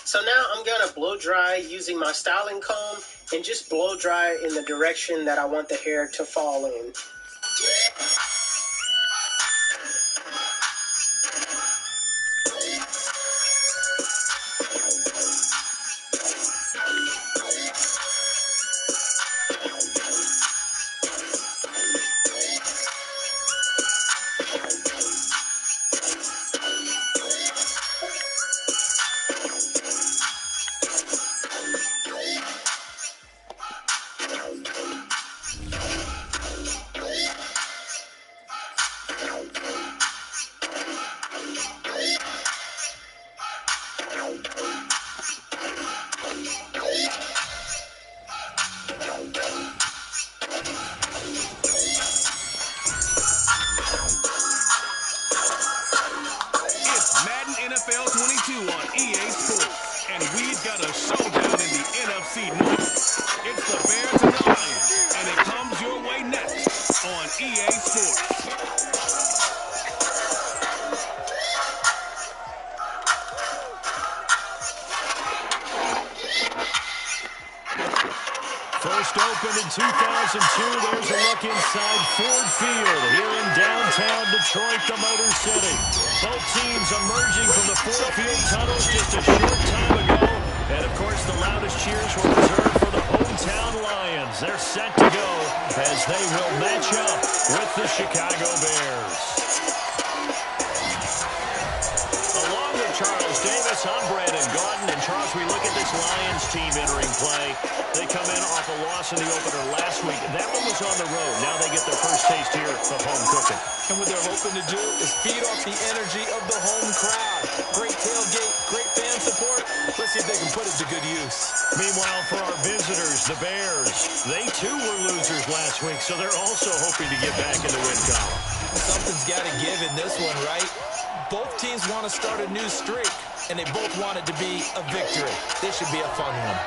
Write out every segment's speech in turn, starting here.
So now I'm going to blow dry using my styling comb and just blow dry in the direction that I want the hair to fall in. SNFL 22 on EA Sports, and we've got a showdown in the NFC North. It's the Bears and the Lions, and it comes your way next on EA Sports. First opened in 2002, there's a look inside Ford Field here in downtown Detroit, the Motor City. Both teams emerging from the Ford Field tunnels just a short time ago. And, of course, the loudest cheers were reserved for the hometown Lions. They're set to go as they will match up with the Chicago Bears. Along with Charles Davis, I'm Brandon Gaudin. And, Charles, we look at this Lions team entering play. They come in off a loss in the opener last week. That one was on the road. Now they get their first taste here of home cooking. And what they're hoping to do is feed off the energy of the home crowd. Great tailgate, great fan support. Let's see if they can put it to good use. Meanwhile, for our visitors, the Bears, they too were losers last week, so they're also hoping to get back in the win column. Something's got to give in this one, right? Both teams want to start a new streak, and they both want it to be a victory. This should be a fun one.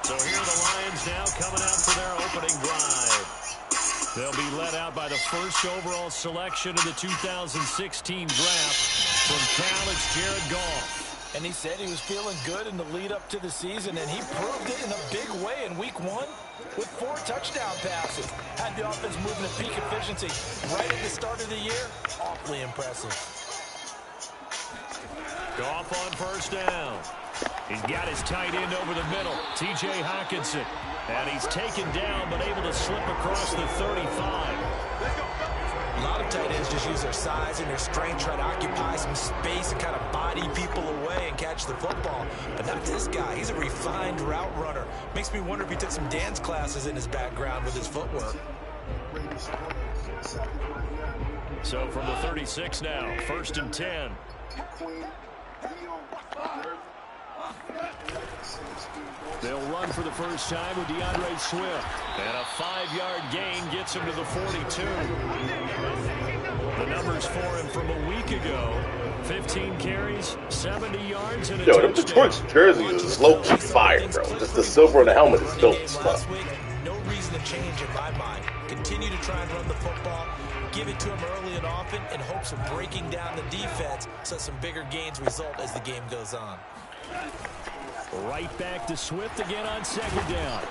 So here are the Lions now coming out for their opening drive. They'll be led out by the first overall selection of the 2016 draft from Cal. It's Jared Goff. And he said he was feeling good in the lead up to the season, and he proved it in a big way in week 1 with 4 touchdown passes. Had the offense moving at peak efficiency right at the start of the year. Awfully impressive. Goff on first down. He's got his tight end over the middle, T.J. Hockenson. And he's taken down, but able to slip across the 35. A lot of tight ends just use their size and their strength, try to occupy some space and kind of body people away and catch the football. But not this guy. He's a refined route runner. Makes me wonder if he took some dance classes in his background with his footwork. So from the 36 now, 1st and 10. They'll run for the first time with DeAndre Swift. And a 5-yard gain gets him to the 42. The numbers for him from a week ago. 15 carries, 70 yards, and a touchdown. Detroit's jersey is low-key fire, bro. Just the silver on the helmet is built stuff. No reason to change in my mind. Continue to try and run the football. Give it to him early and often in hopes of breaking down the defense so some bigger gains result as the game goes on. Right back to Swift again on 2nd down.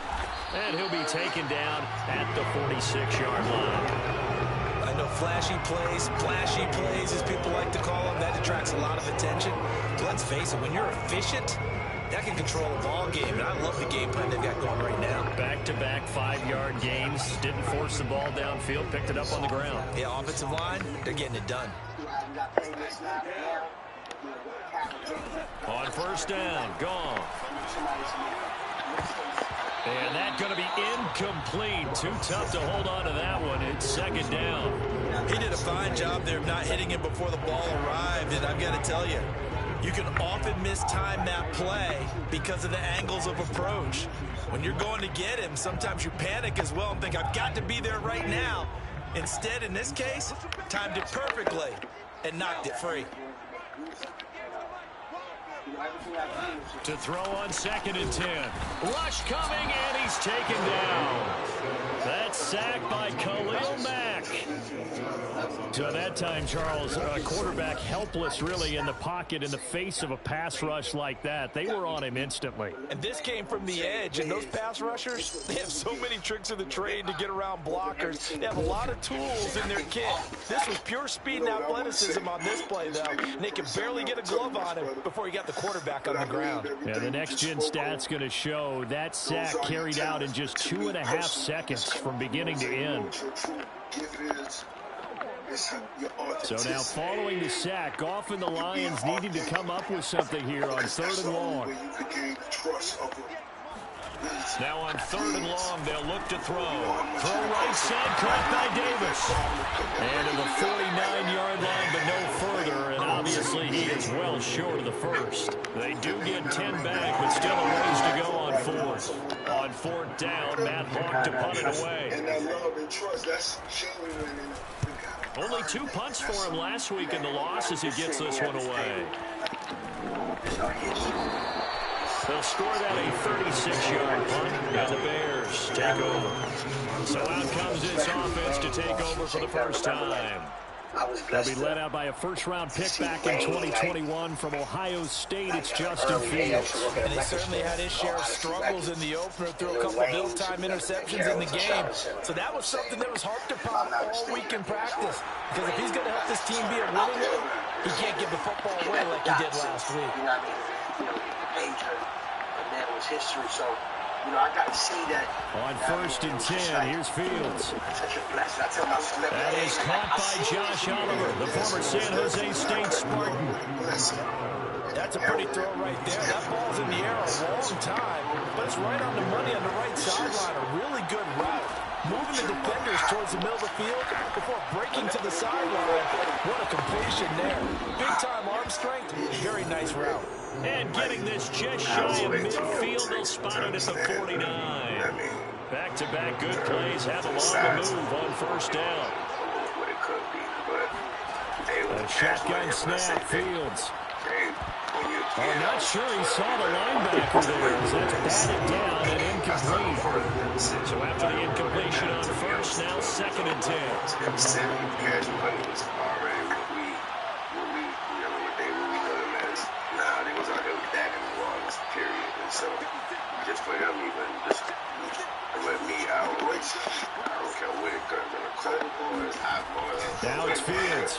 And he'll be taken down at the 46-yard line. I know flashy plays, as people like to call them, that attracts a lot of attention. But let's face it, when you're efficient, that can control a ball game, and I love the game plan they've got going right now. Back-to-back 5-yard gains. Didn't force the ball downfield, picked it up on the ground. Yeah, offensive line, they're getting it done. On first down, gone. And that's going to be incomplete. Too tough to hold on to that one. It's 2nd down. He did a fine job there of not hitting him before the ball arrived, and I've got to tell you, You can often mistime that play because of the angles of approach. When you're going to get him, sometimes you panic as well and think, I've got to be there right now. Instead, in this case, timed it perfectly and knocked it free. To throw on 2nd and 10. Rush coming, and he's taken down. That's sacked by Khalil Mack. So that time, Charles, quarterback helpless really in the pocket in the face of a pass rush like that. They were on him instantly. And this came from the edge, and those pass rushers, they have so many tricks of the trade to get around blockers. They have a lot of tools in their kit. This was pure speed and athleticism on this play, though. And they could barely get a glove on him before he got the quarterback on the ground. Yeah, the next-gen stat's going to show that sack carried out in just 2.5 seconds from beginning to end. So now following the sack, Goff and the Lions needing to come up with something here on 3rd and long. Now on 3rd and long, they'll look to throw. Throw right side, caught by Davis. And to the 49-yard line, but no further. And obviously he is well short of the first. They do get 10 back, but still a ways to go on 4th. On 4th down, Matt Hawk to punt it away. And that love and trust, that's genuine. Only 2 punts for him last week in the loss as he gets this one away. They'll score that a 36-yard punt, and the Bears take over. So out comes this offense to take over for the first time. They'll be led out by a first-round pick back in 2021 from Ohio State. It's Justin Fields. And he certainly had his share of struggles in the opener, threw a couple of ill-time interceptions in the game. So that was something that was harped upon all week in practice. Because if he's going to help this team be a winning one, he can't give the football away like he did last week. You know what I mean? Major, and that was history. So, you know, I got to see that. On 1st and 10, here's Fields. Such a blessing. I tell my celebrity. That is caught by Josh Oliver, the former San Jose State Spartan. That's a pretty throw right there. That ball's in the air a long time, but it's right on the money on the right sideline. A really good route. Moving the defenders towards the middle of the field before breaking to the sideline. What a completion there. Big-time arm strength. Very nice route. And getting this just shy of midfield, they'll spot it at the 49. Back-to-back good plays have them on the move on 1st down. A shotgun snap, Fields. I'm not sure he saw the linebacker there as that's batted down and incomplete. So after the incompletion on 1st, now 2nd and 10. So just for them, even just with me, I don't care what it comes in the cold boys, hot boys. Now it's Fields.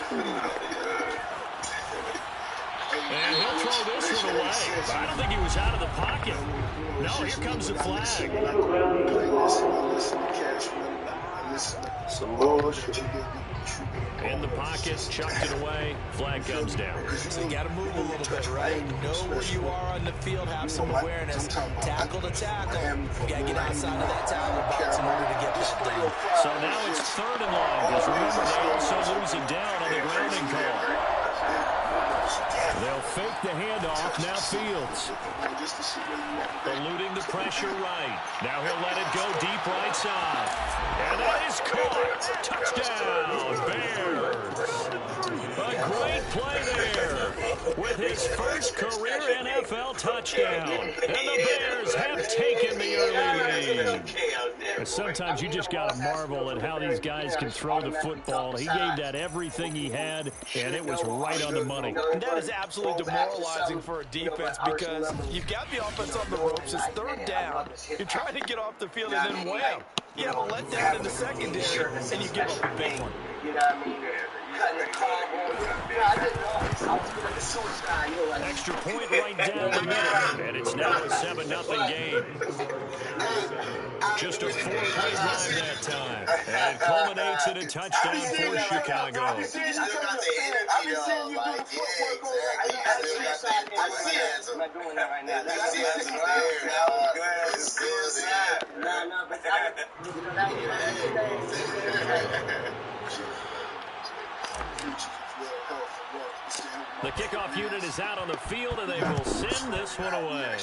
And he'll throw this one away. But I don't think he was out of the pocket. No, here comes the flag. Some bullshit. In the pocket, chucked it away. Flag comes down. So you got to move a little bit, right? Know where you are on the field, have some awareness. Tackle to tackle. You got to get outside of that tackle box in order to get that down. So now it's 3rd and long. Because remember, they also lose it down on the grounding call. They'll fake the handoff. Now Fields. Eluding the pressure right. Now he'll let it go deep right side. And that is caught. Touchdown, Bears. A great play there with his first career NFL touchdown. And the Bears have taken the early lead. Sometimes you just got to marvel at how these guys can throw the football. He gave that everything he had, and it was right on the money. And that is absolutely demoralizing for a defense because you've got the offense on the ropes. It's 3rd down. You're trying to get off the field, and then wham. You have a letdown in the secondary, and you give up a big one. You know what I mean? Extra point right down the middle, and it's now a 7-0 game. Just a 4-play drive that time, and it culminates in a touchdown for Chicago. I've been seeing you do the footwork over there. I'm not doing that right now. No, but The kickoff unit is out on the field, and they will send this one away.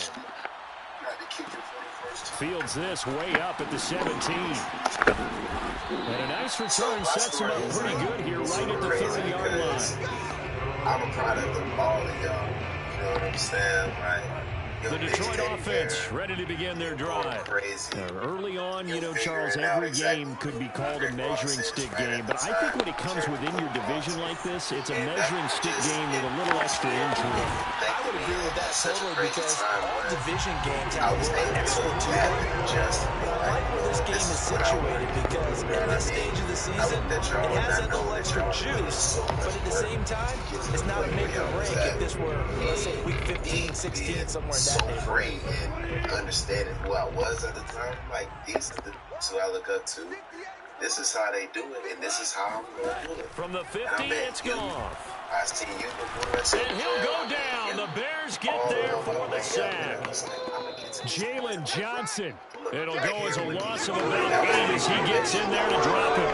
Fields this way up at the 17. And a nice return sets him up pretty good here right at the 30-yard line. I'm a product of all of y'all. You know what I'm saying? Right? The Detroit offense ready to begin their drive. Early on, you know, Charles, every game could be called a measuring stick game. But I think when it comes within your division like this, it's a measuring stick game with a little extra intrigue. I would agree with that totally because all division games have a little extra to them. But I like where this game is situated because in this stage of the season, it has that little extra juice. But at the same time, it's not a make or break if this were, let's say, week 15, 16, somewhere in that great and understanding who I was at the time. Like, these are the two I look up to. This is how they do it, and this is how I'm going to do it. From the 50, it's gone. I see you before. And he'll go down. The Bears get there for the sack. Jalen Johnson. It'll go as a loss of about 8 as he gets in there to drop him.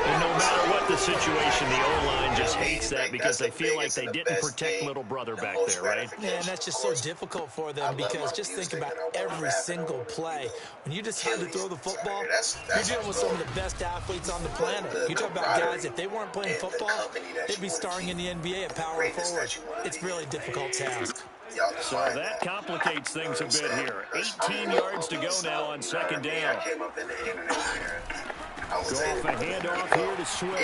And no matter what the situation, the O-line just hates that because they feel like they didn't protect little brother back there, right? Yeah, and that's just so difficult for them because just think about every single play. When you decide to throw the football, you're dealing with some of the best athletes on the planet. You talk about guys, if they weren't playing football, they'd be starring in the NBA at power forward. It's really a difficult task. So that complicates things a bit here. 18 yards to go now on second down. Go off a handoff here to Swift.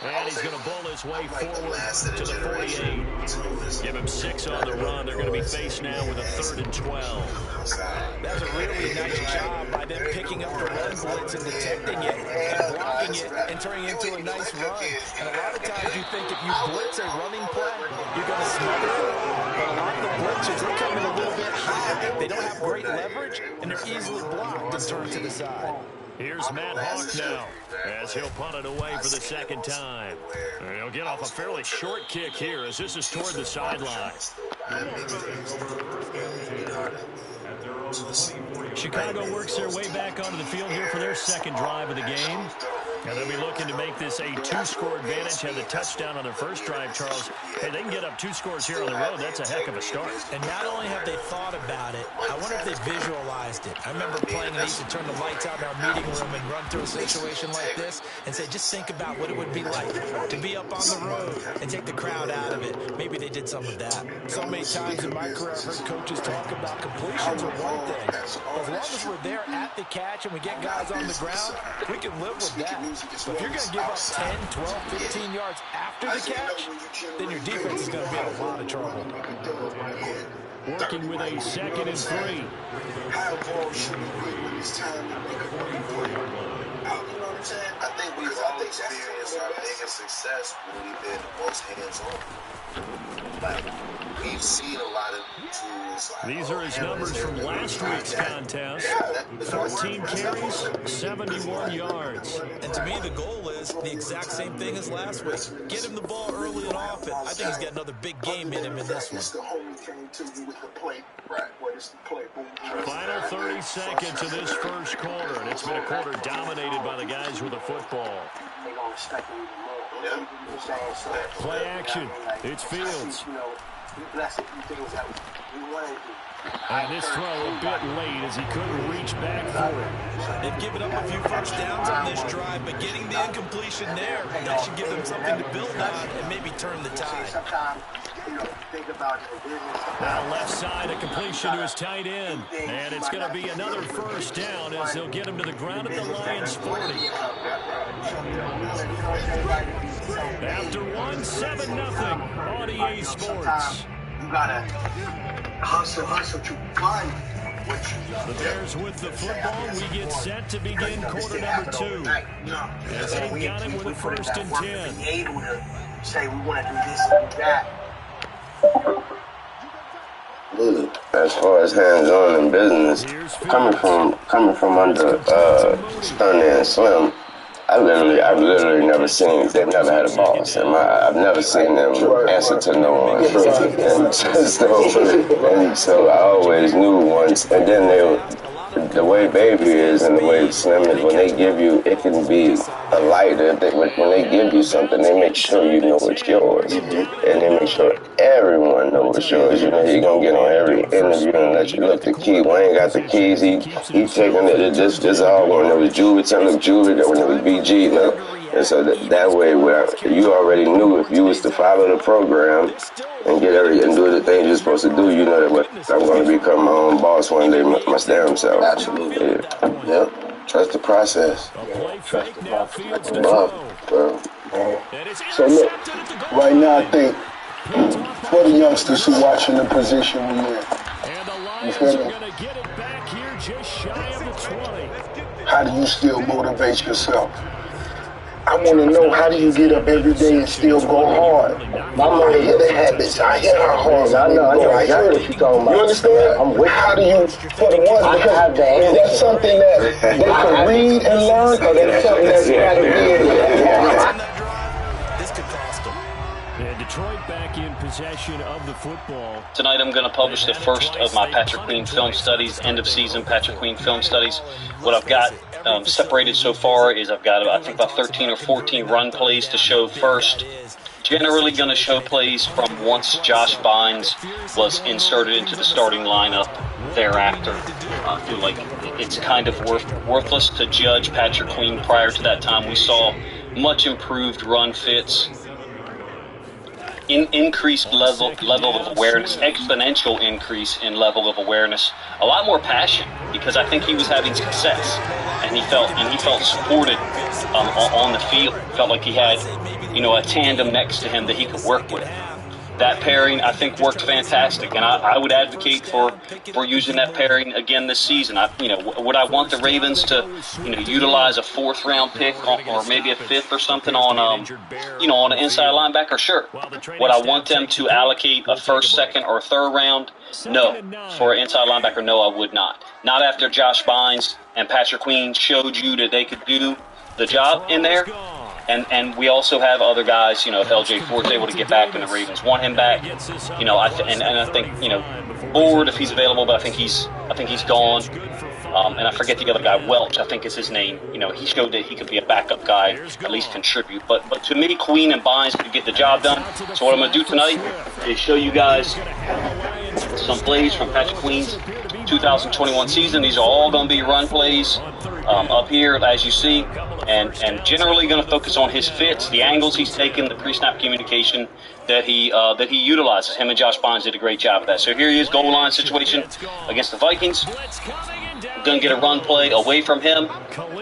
And he's going to bowl his way forward to the 48. Give him 6 on the run. They're going to be faced now with a 3rd and 12. That's a really nice job by them picking up the run blitz and detecting it and blocking it and turning it into a nice run. And a lot of times you think if you blitz a running play, you're going to smother it. But a lot of the blitzers, they come in a little bit high. They don't have great leverage, and they're easily blocked and turned to the side. Here's Matt Hawk now as he'll punt it away for the second time. And he'll get off a fairly short kick here as this is toward the sideline. Chicago works their way back onto the field here for their second drive of the game. And they'll be looking to make this a 2-score advantage. Had the touchdown on their first drive, Charles. Hey, they can get up 2 scores here on the road. That's a heck of a start. And not only have they thought about it, I wonder if they visualized it. I remember playing and I used to turn the lights out in our meeting room and run through a situation like this and say, just think about what it would be like to be up on the road and take the crowd out of it. Maybe they did some of that. So many times in my career, I've heard coaches talk about completions are one thing. As long as we're there at the catch and we get guys on the ground, we can live with that. But if you're going to give up 10, 12, 15 yards after the catch, then your defense is going to be in a lot of trouble. Working with a 2nd and 3. You know what I'm saying? I think we've all experienced our biggest success when we've been the most hands-on. Like, we've seen a lot of tools. These are his numbers from last week's contest. 14 carries, 71 yards. And to me, the goal is the exact same thing as last week. Get him the ball early and often. I think he's got another big game in him in this one. Final 30 seconds of this first quarter, and it's been a quarter dominated by the guys with the football. Play action. It's Fields. And this throw a bit late as he couldn't reach back for it. They've given up a few first downs on this drive, but getting the incompletion there, that should give them something to build on and maybe turn the tide. Now left side, a completion to his tight end. And it's going to be another first down as they'll get him to the ground at the Lions' 40. After 1, 7-0 on EA Sports. You gotta hustle to find the Bears with the football. We get set to begin quarter number 2. As they've got it with a 1st and 10. Be able to say we want to do this and do that. As far as hands-on in business, coming from under Stunner and Slim, I've literally never seen. They've never had a boss, and I've never seen them answer to no one. And so I always knew once. And then the way Baby is and the way Slim is, when they give you, it can be a light. When they give you something, they make sure you know it's yours. And they make sure everyone knows it's yours. You know, he gonna get on every interview and let you look the key. Wayne got the keys. He taking it. This all when it was Juvie, telling Juvie that when it was BG. No. And so that way, where you already knew if you was to follow the program and get and do the things you're supposed to do, you know that I'm going to become my own boss one day, my damn self. Absolutely. Yeah. Trust the process. Trust the process. Bro. So look, right now I think for the youngsters who watching the position we're in, you feel me? How do you still motivate yourself? I want to know, how do you get up every day and still go hard? I hear the habits. I hear how hard I know. I hear what you're talking about. You understand? I'm with you. How do you, for the ones, because is that something that they can read and learn, or that's something that's got to be in there? This could cost them. And Detroit back in possession of the football. Tonight I'm going to publish the first of my Patrick Queen film studies, end of season Patrick Queen film studies. What I've got separated so far is I've got, I think, about 13 or 14 run plays to show first. Generally going to show plays from once Josh Bynes was inserted into the starting lineup thereafter. I feel like it's kind of worthless to judge Patrick Queen prior to that time. We saw much improved run fits, increased level of awareness, exponential increase in level of awareness, a lot more passion, because I think he was having success, and he felt supported on the field. Felt like he had, a tandem next to him that he could work with. That pairing, I think, worked fantastic, and I would advocate for using that pairing again this season. Would I want the Ravens to, utilize a 4th round pick or maybe a 5th or something on an inside linebacker? Sure. Would I want them to allocate a 1st, 2nd, or 3rd round? No. For an inside linebacker, no, I would not. Not after Josh Bynes and Patrick Queen showed you that they could do the job in there. And we also have other guys, if LJ Ford's able to get back and the Ravens want him back, I think, Board, if he's available, but I think he's gone. And I forget the other guy, Welch, I think is his name. He showed that he could be a backup guy, at least contribute. But to me, Queen and Bynes could get the job done. So what I'm going to do tonight is show you guys some plays from Patrick Queen's 2021 season. These are all going to be run plays up here, as you see. And generally going to focus on his fits, the angles he's taken, the pre-snap communication that he utilizes. Him and Josh Bynes did a great job of that. So here he is, goal line situation against the Vikings. Going to get a run play away from him,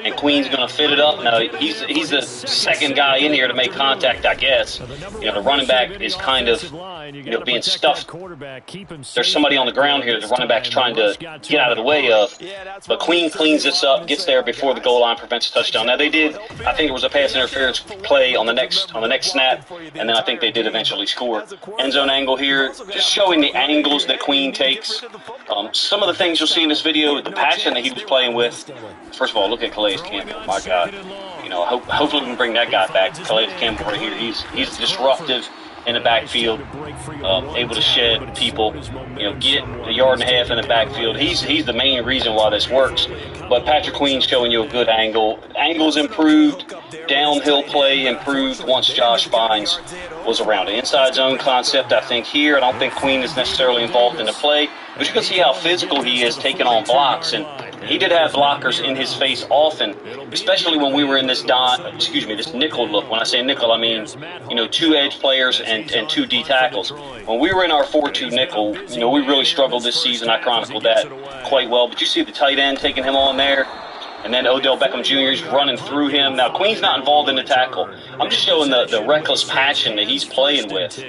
and Queen's going to fit it up. Now, he's the second guy in here to make contact, I guess. The running back is kind of, being stuffed. There's somebody on the ground here that the running back's trying to get out of the way of. But Queen cleans this up, gets there before the goal line, prevents a touchdown. Now, they did, I think it was a pass interference play on the next snap, and then I think they did eventually score. End zone angle here, just showing the angles that Queen takes. Some of the things you'll see in this video, the passion that he was playing with. First of all, look at Calais Campbell. My God, hopefully we can bring that guy back. Calais Campbell right here. He's disruptive in the backfield, able to shed people, get a yard and a half in the backfield. He's the main reason why this works. But Patrick Queen's showing you a good angle. Angles improved, downhill play improved once Josh Bynes was around. An inside zone concept, I think, here. I don't think Queen is necessarily involved in the play, but you can see how physical he is taking on blocks, and he did have blockers in his face often, especially when we were in this nickel look. When I say nickel, I mean, 2 edge players and 2 D tackles. When we were in our 4-2 nickel, we really struggled this season. I chronicled that quite well. But you see the tight end taking him on there, and then Odell Beckham Jr. is running through him. Now, Queen's not involved in the tackle. I'm just showing the reckless passion that he's playing with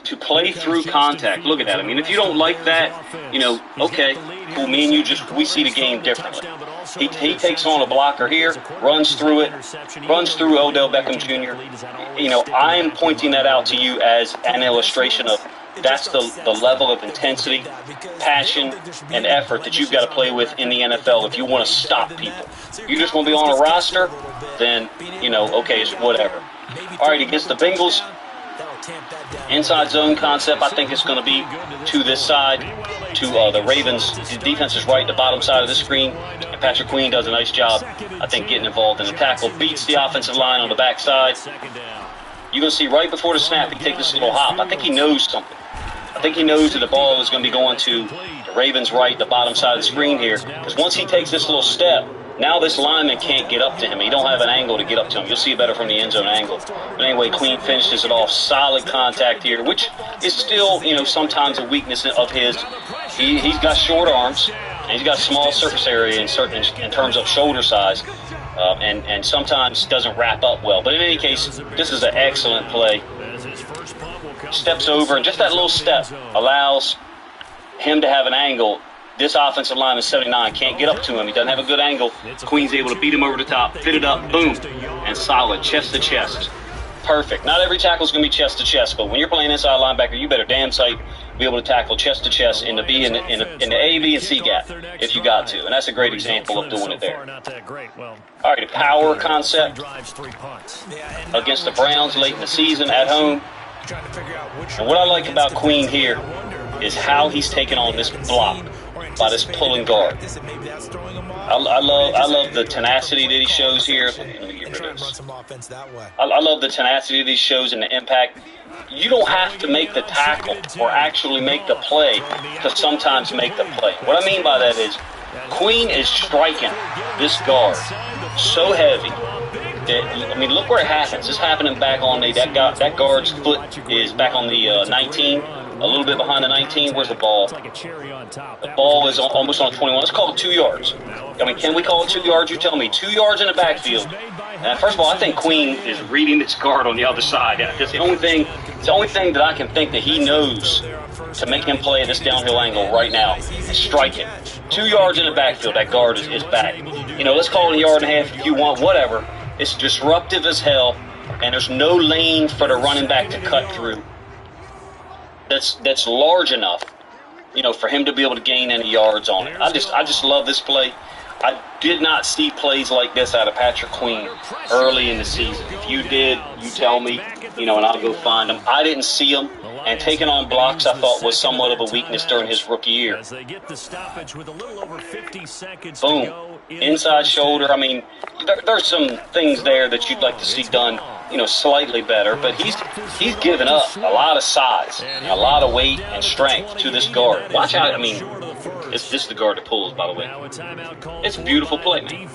to play through contact. Look at that. I mean, if you don't like that, okay, cool. Me and you we see the game differently. He takes on a blocker here, runs through Odell Beckham Jr. I'm pointing that out to you as an illustration of that's the level of intensity, passion, and effort that you've got to play with in the NFL if you want to stop people. You just want to be on a roster, then, okay, it's whatever. All right, against the Bengals, Inside zone concept, I think it's going to be to this side, to the Ravens. The defense is right at the bottom side of the screen, and Patrick Queen does a nice job, I think, getting involved in the tackle. Beats the offensive line on the backside. You're going to see right before the snap, he takes this little hop. I think he knows something. I think he knows that the ball is going to be going to the Ravens right, the bottom side of the screen here, because once he takes this little step, now this lineman can't get up to him. He don't have an angle to get up to him. You'll see it better from the end zone angle. But anyway, Queen finishes it off. Solid contact here, which is still, sometimes a weakness of his. He's got short arms, and he's got small surface area in terms of shoulder size, and sometimes doesn't wrap up well. But in any case, this is an excellent play. Steps over, and just that little step allows him to have an angle. This offensive lineman, 79, can't get up to him. He doesn't have a good angle. Queen's able to beat him over the top, fit it up, boom, and solid, chest to chest. Perfect. Not every tackle is going to be chest to chest, but when you're playing inside linebacker, you better damn sight be able to tackle chest to chest in the B in the A, B, and C gap if you got to, and that's a great example of doing it there. All right, a power concept against the Browns late in the season at home. And what I like about Queen here is how he's taken on this block by this pulling guard. I love the tenacity that he shows here. Let me get rid of this. I love the tenacity that he shows and the impact. You don't have to make the tackle or actually make the play to sometimes make the play. What I mean by that is Queen is striking this guard so heavy that, look where it happens. It's happening back on that guard's foot is back on the 19. A little bit behind the 19. Where's the ball? The ball is almost on 21. Let's call it 2 yards. Can we call it 2 yards? You tell me. 2 yards in the backfield. First of all, I think Queen is reading this guard on the other side. It's the only thing that I can think that he knows to make him play at this downhill angle right now and strike it. 2 yards in the backfield. That guard is back. Let's call it a yard and a half if you want, whatever. It's disruptive as hell, and there's no lane for the running back to cut through. That's large enough, for him to be able to gain any yards on it. I just love this play. I did not see plays like this out of Patrick Queen early in the season. If you did, you tell me, and I'll go find them. I didn't see them, and taking on blocks I thought was somewhat of a weakness during his rookie year. Boom. Inside shoulder. There's some things there that you'd like to see done, slightly better, but he's given up a lot of size, and a lot of weight and strength to this guard. Watch out. This is the guard that pulls, by the way. It's a beautiful play, man.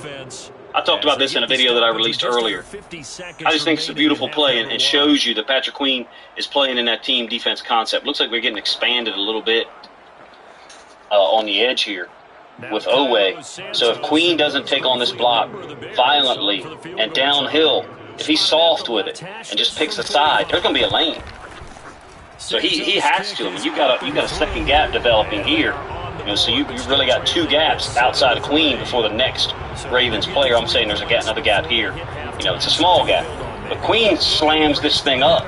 I talked about this in a video that I released earlier. I just think it's a beautiful play and shows you that Patrick Queen is playing in that team defense concept. Looks like we're getting expanded a little bit on the edge here with Owe. So if Queen doesn't take on this block violently and downhill, if he's soft with it and just picks a side, there's going to be a lane. So he has to. You got a second gap developing here. So you really got two gaps outside of Queen before the next Ravens player. I'm saying there's another gap here. It's a small gap. But Queen slams this thing up.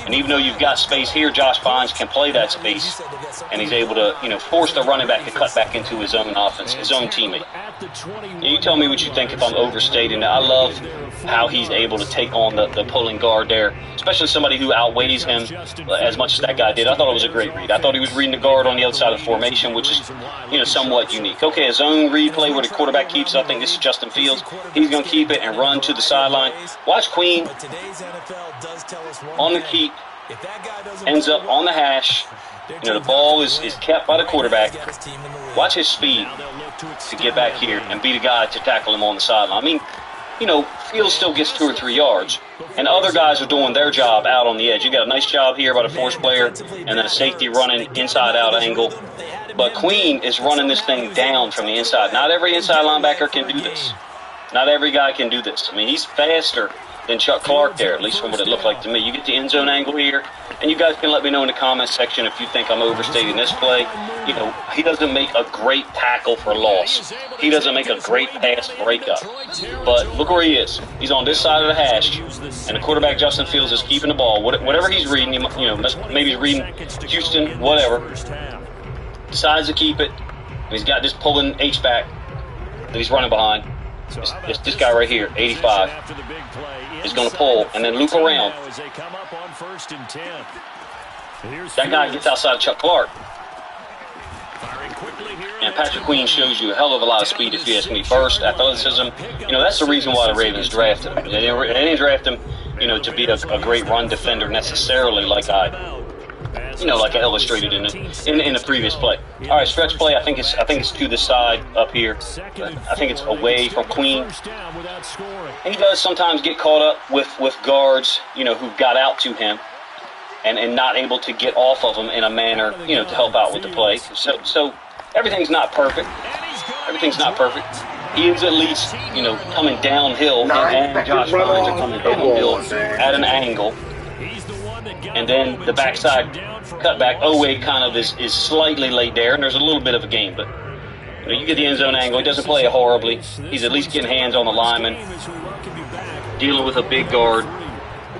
And even though you've got space here, Josh Bynes can play that space. And he's able to, force the running back to cut back into his own offense, his own teammate. You tell me what you think if I'm overstating it. I love how he's able to take on the pulling guard there, especially somebody who outweighs him as much as that guy did. I thought it was a great read. I thought he was reading the guard on the other side of the formation, which is, somewhat unique. Okay, a zone replay where the quarterback keeps it. I think this is Justin Fields. He's going to keep it and run to the sideline. Watch Queen on the keep, ends up on the hash. The ball is kept by the quarterback. Watch his speed to get back here and beat a guy to tackle him on the sideline. Fields still gets 2 or 3 yards, and other guys are doing their job out on the edge. You got a nice job here by the force player, and then a safety running inside-out angle. But Queen is running this thing down from the inside. Not every inside linebacker can do this. Not every guy can do this. He's faster than Chuck Clark there, at least from what it looked like to me. You get the end zone angle here, and you guys can let me know in the comments section if you think I'm overstating this play. He doesn't make a great tackle for loss. He doesn't make a great pass breakup. But look where he is. He's on this side of the hash, and the quarterback, Justin Fields, is keeping the ball. Whatever he's reading, maybe he's reading Houston, whatever. Decides to keep it. He's got this pulling H-back that he's running behind. It's this guy right here, 85. He's going to pull and then loop around. That guy gets outside of Chuck Clark. And Patrick Queen shows you a hell of a lot of speed, if you ask me. Burst, athleticism. You know, that's the reason why the Ravens drafted him. They didn't draft him, you know, to be a great run defender necessarily, like I illustrated in the previous play. All right, stretch play. I think it's to the side up here. I think it's away from Queen. And he does sometimes get caught up with guards, you know, who got out to him and not able to get off of him in a manner, you know, to help out with the play. So everything's not perfect. Everything's not perfect. He is at least, you know, coming downhill, and Josh Bynes are coming downhill at an angle. And then the backside cutback, Owe kind of is slightly laid there, and there's a little bit of a gain. But you know, you get the end zone angle. He doesn't play it horribly. He's at least getting hands on the lineman, dealing with a big guard.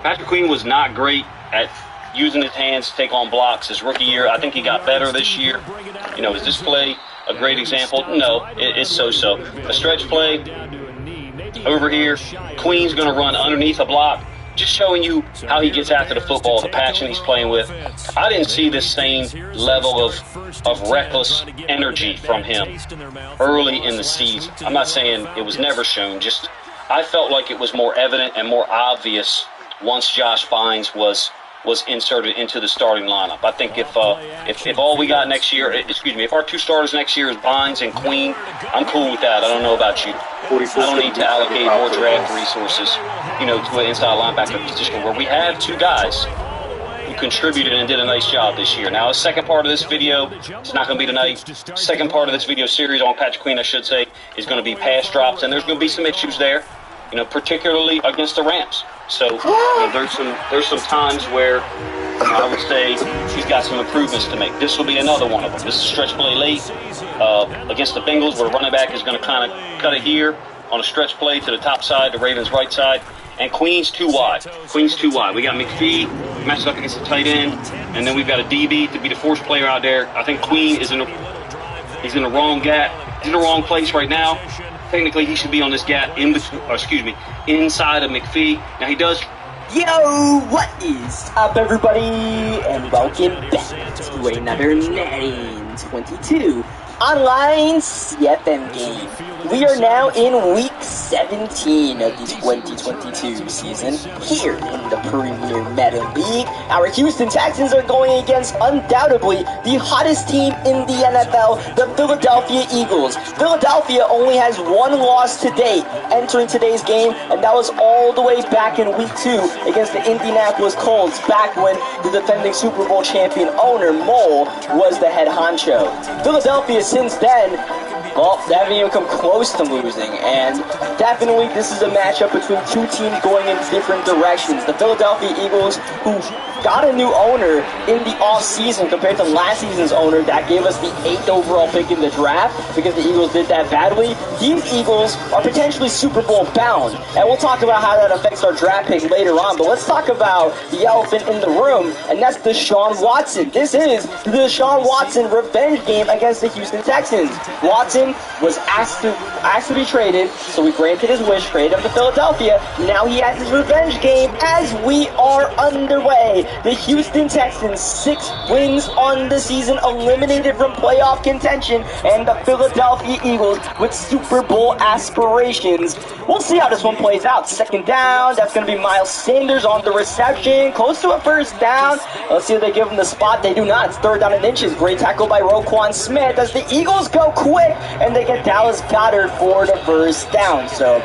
Patrick Queen was not great at using his hands to take on blocks his rookie year. I think he got better this year. You know, is this play a great example? No, it's so-so. A stretch play over here. Queen's going to run underneath a block. Just showing you how he gets after the football, the passion he's playing with. I didn't see this same level of reckless energy from him early in the season. I'm not saying it was never shown, just I felt like it was more evident and more obvious once Josh Bynes was inserted into the starting lineup. I think if all we got next year, if our two starters next year is Bynes and Queen, I'm cool with that. I don't know about you. I don't need to allocate more draft resources, you know, to an inside linebacker position where we have two guys who contributed and did a nice job this year. Now, the second part of this video, it's not going to be tonight. Second part of this video series on Patrick Queen, I should say, is going to be pass drops, and there's going to be some issues there, you know, particularly against the Rams. So you know, there's some times where I would say he's got some improvements to make. This will be another one of them. This is a stretch play late against the Bengals, where the running back is going to kind of cut it here on a stretch play to the top side, the Ravens' right side, and Queen's too wide. Queen's too wide. We got McPhee matched up against the tight end, and then we've got a DB to be the force player out there. I think Queen is in the wrong gap. He's in the wrong place right now. Technically, he should be on this gap inside of McPhee. Now he does. Yo, what is up, everybody, and welcome back to another Madden 22 online CFM game. We are now in week 17 of the 2022 season here in the Premier Madden League. Our Houston Texans are going against undoubtedly the hottest team in the NFL, the Philadelphia Eagles. Philadelphia only has one loss to date entering today's game, and that was all the way back in week 2 against the Indianapolis Colts, back when the defending Super Bowl champion owner Mole was the head honcho. Philadelphia since then, well, they haven't even come close to losing, and definitely this is a matchup between two teams going in different directions. The Philadelphia Eagles, who got a new owner in the offseason compared to last season's owner that gave us the 8th overall pick in the draft because the Eagles did that badly. These Eagles are potentially Super Bowl bound, and we'll talk about how that affects our draft pick later on, but let's talk about the elephant in the room, and that's Deshaun Watson. This is the Deshaun Watson revenge game against the Houston Texans. Watson was asked to be traded, so we granted his wish, traded him to Philadelphia. Now he has his revenge game as we are underway. The Houston Texans, 6 wins on the season, eliminated from playoff contention, and the Philadelphia Eagles with Super Bowl aspirations. We'll see how this one plays out. Second down, that's going to be Miles Sanders on the reception, close to a first down. Let's see if they give him the spot. They do not. It's 3rd down and inches. Great tackle by Roquan Smith as the Eagles go quick, and they get Dallas Goedert for the first down. So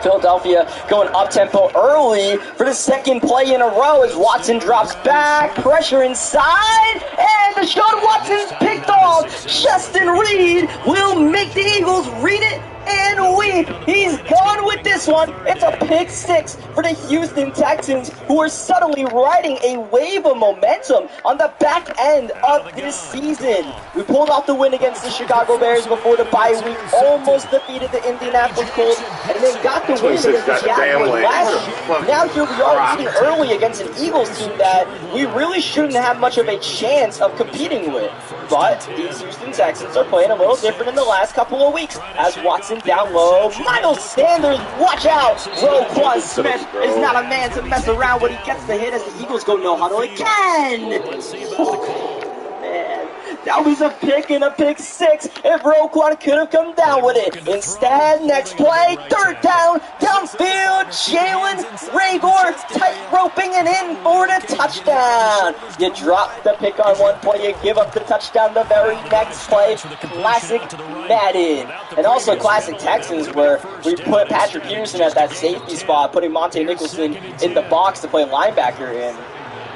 Philadelphia going up-tempo early for the second play in a row as Watson drops back, pressure inside, and Deshaun Watson's picked off. Justin Reed will make the Eagles read it and weep. He's gone with this one. It's a pick 6 for the Houston Texans, who are suddenly riding a wave of momentum on the back end of this season. We pulled off the win against the Chicago Bears before the bye week, almost defeated the Indianapolis Colts, and then got the win against the Jaguars last year. Now here we are leading early against an Eagles team that we really shouldn't have much of a chance of competing with. But these Houston Texans are playing a little different in the last couple of weeks. As Watson down low, Miles Sanders, watch out! Roquan Smith is not a man to mess around when he gets the hit as the Eagles go no huddle again. Oh, man. That was a pick and a pick six if Roquan could have come down with it. Instead, next play, third down, downfield, Jalen Reagor tight roping and in for the touchdown. You drop the pick on one play, you give up the touchdown the very next play. Classic Madden. And also classic Texans where we put Patrick Peterson at that safety spot, putting Monte Nicholson in the box to play linebacker in.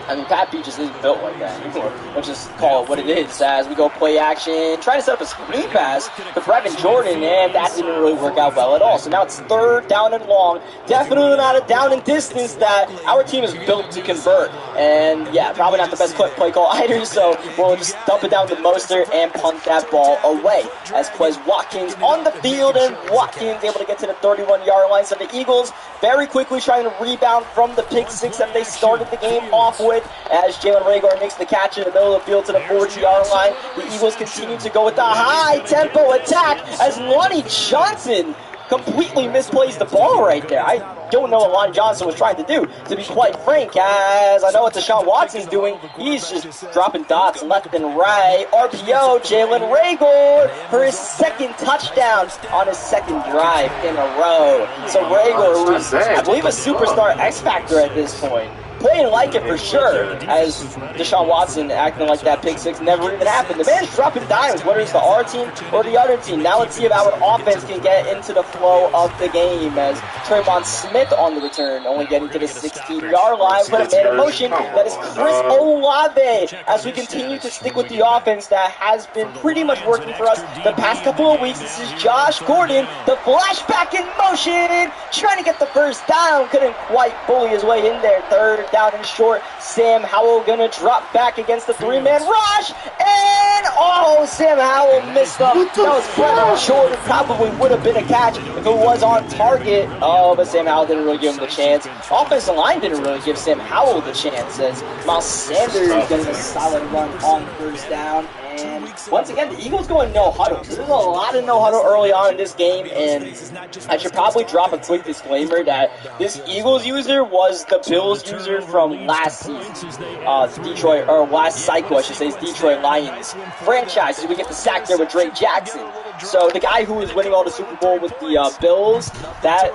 I mean, Pat P just isn't built like that anymore. Let's just call it what it is as we go play action, trying to set up a screen pass to Brevin Jordan, and that didn't really work out well at all. So now it's third down and long. Definitely not a down and distance that our team is built to convert. And yeah, probably not the best play call either, so we'll just dump it down to Mostert and punt that ball away. As plays Watkins on the field, and Watkins able to get to the 31-yard line. So the Eagles very quickly trying to rebound from the pick six that they started the game off with. As Jalen Reagor makes the catch in the middle of the field to the 40-yard line, the Eagles continue to go with the high-tempo attack as Lonnie Johnson completely misplaced the ball right there. I don't know what Lonnie Johnson was trying to do, to be quite frank, as I know what Deshaun Watson's doing. He's just dropping dots left and right. RPO, Jalen Reagor for his second touchdown on his second drive in a row. So Reagor, who's, I believe, a superstar X-Factor at this point, playing like it for sure, as Deshaun Watson acting like that pick six never even happened. The man's dropping dimes, whether it's the our team or the other team. Now let's see if our offense can get into the flow of the game, as Trayvon Smith on the return, only getting to the 16-yard line. Put a man in motion. That is Chris Olave, as we continue to stick with the offense that has been pretty much working for us the past couple of weeks. This is Josh Gordon, the flashback in motion, trying to get the first down. Couldn't quite bully his way in there. Third down and short. Sam Howell gonna drop back against the three-man rush, and Sam Howell missed up. That was Brevin Jordan. Probably would have been a catch if it was on target. But Sam Howell didn't really give him the chance. Offensive line didn't really give Sam Howell the chance, as Miles Sanders getting a solid run on first down. And once again, the Eagles going no huddle. So there's a lot of no huddle early on in this game, and I should probably drop a quick disclaimer that this Eagles user was the Bills user from last season, Detroit, or last cycle, I should say, is Detroit Lions franchise. We get the sack there with Drake Jackson. So the guy who was winning all the Super Bowl with the Bills, that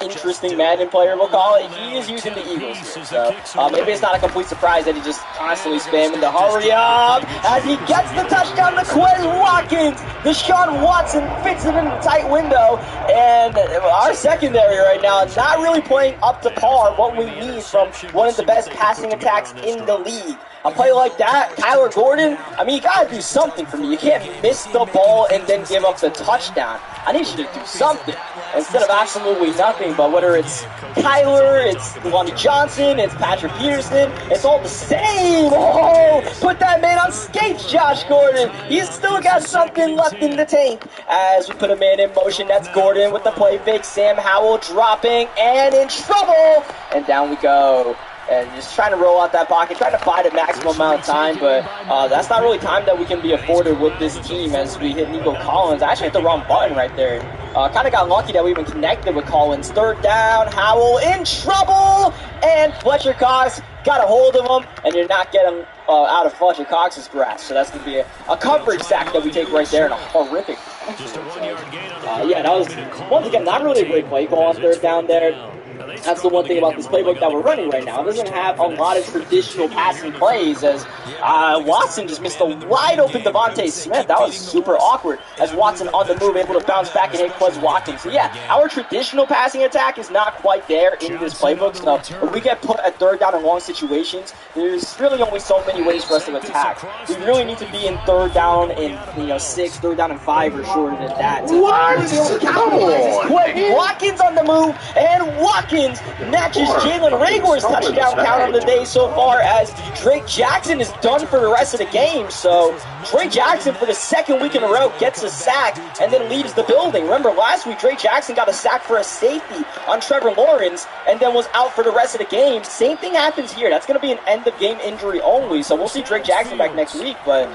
interesting Madden player, we'll call it, he is using the Eagles here. So maybe it's not a complete surprise that he just constantly spamming to hurry up as he gets the touchdown to Quez Watkins. Deshaun Watson fits it in the tight window, and our secondary right now is not really playing up to par what we need from one of the best passing attacks in the league. A play like that, Kyler Gordon, I mean, you gotta do something for me. You can't miss the ball and then give up the touchdown. I need you to do something instead of absolutely nothing. But whether it's Kyler, it's Lonnie Johnson, it's Patrick Peterson, it's all the same. Oh, put that man on skates, Josh Gordon. He's still got something left in the tank. As we put a man in motion, that's Gordon with the play fake. Sam Howell dropping and in trouble. And down we go. And just trying to roll out that pocket, trying to buy the maximum amount of time, but that's not really time that we can be afforded with this team as we hit Nico Collins. I actually hit the wrong button right there. Kind of got lucky that we even connected with Collins. Third down, Howell in trouble, and Fletcher Cox got a hold of him, and you're not getting out of Fletcher Cox's grasp. So that's going to be a coverage sack that we take right there, and a horrific. Yeah, that was, once again, not really a great play call on third down there. That's the one thing about this playbook that we're running right now. It doesn't have a lot of traditional passing plays, as Watson just missed a wide-open Devontae Smith. That was super awkward, as Watson on the move, able to bounce back and hit Quez Watkins. So yeah, our traditional passing attack is not quite there in this playbook. So if we get put at third down and long situations, there's really only so many ways for us to attack. We really need to be in third down and 6, third down and 5, or shorter than that. What? Come on. Quez Watkins on the move, and Watkins Hawkins matches Jalen Rager's touchdown count on the day so far, as Drake Jackson is done for the rest of the game. So Drake Jackson, for the second week in a row, gets a sack and then leaves the building. Remember, last week Drake Jackson got a sack for a safety on Trevor Lawrence and then was out for the rest of the game. Same thing happens here. That's going to be an end-of-game injury only, so we'll see Drake Jackson back next week, but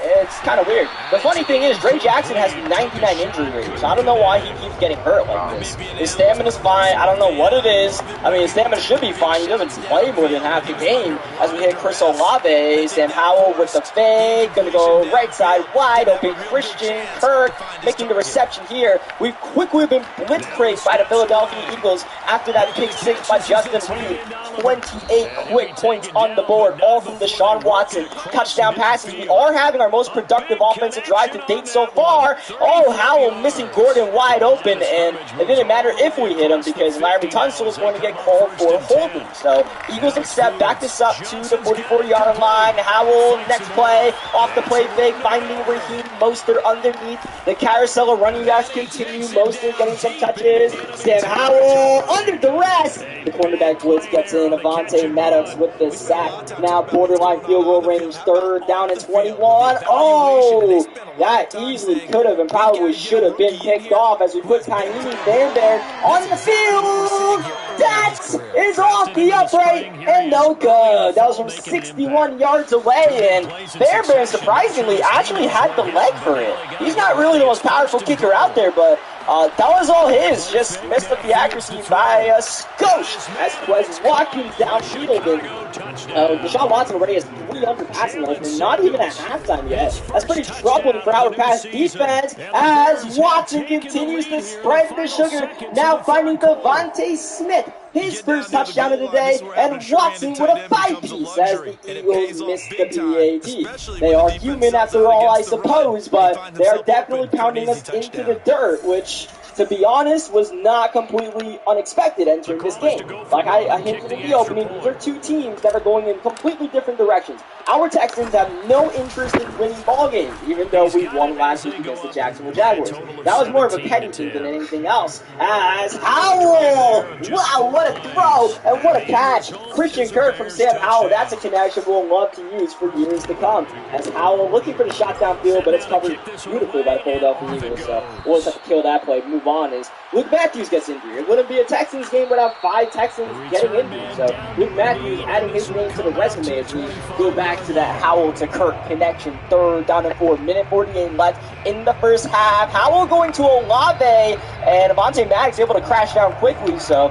it's kind of weird. The funny thing is, Drake Jackson has 99 injury rating, so I don't know why he keeps getting hurt like this. His stamina's fine. I don't know what it is. I mean, his stamina should be fine. He doesn't play more than half the game. As we hit Chris Olave, Sam Howell with the fake, going to go right side wide open. Christian Kirk making the reception here. We've quickly been blitzkrieged by the Philadelphia Eagles after that pick six by Justin Reed. 28 quick points on the board, all from Deshaun Watson. Touchdown passes. We are having our most productive offensive drive to date so far. Oh, Howell missing Gordon wide open, and it didn't matter if we hit him because Larry Tunsil is going to get called for holding. So Eagles accept, back this up to the 44-yard line. Howell, next play, off the play fake, finding Raheem Mostert underneath. The carousel of running backs continue. Mostert getting some touches. Sam Howell under duress. The cornerback blitz gets in. Avonte Maddox with the sack. Now borderline field goal range, third down and 21. Oh, that easily could have and probably should have been picked off as we put Kaimi Bear on the field. That is off the upright and no good. That was from 61 yards away, and Bear surprisingly actually had the leg for it. He's not really the most powerful kicker out there, but that was all his. Just missed up the accuracy by a skosh as Quez Watkins downfield. Deshaun Watson already has 300 passing yards and not even at halftime yet. That's pretty troubling for our pass defense as Watson continues to spread the sugar. Now finding Devontae Smith, his first touchdown of the day, and Watson with a 5-piece as the Eagles missed the PAT. They are human after all, I suppose, but they are definitely pounding us into the dirt, which, to be honest, was not completely unexpected entering this game. Like I hinted in the opening, these are two teams that are going in completely different directions. Our Texans have no interest in winning ball games, even though we won last week against the Jacksonville Jaguars. That was more of a petty thing than anything else. As Howell! Wow, what a throw and what a catch! Christian Kirk from Sam Howell. That's a connection we'll love to use for years to come. As Howell looking for the shot downfield, but it's covered beautifully by the Philadelphia Eagles, so we'll just have to kill that play. Move on. Is Luke Matthews gets injured. It wouldn't be a Texans game without 5 Texans getting injured. So Luke Matthews adding his name to the resume as we go back to that Howell to Kirk connection. Third down and 4. Minute 48 left in the first half. Howell going to Olave, and Avonte Maddox able to crash down quickly. So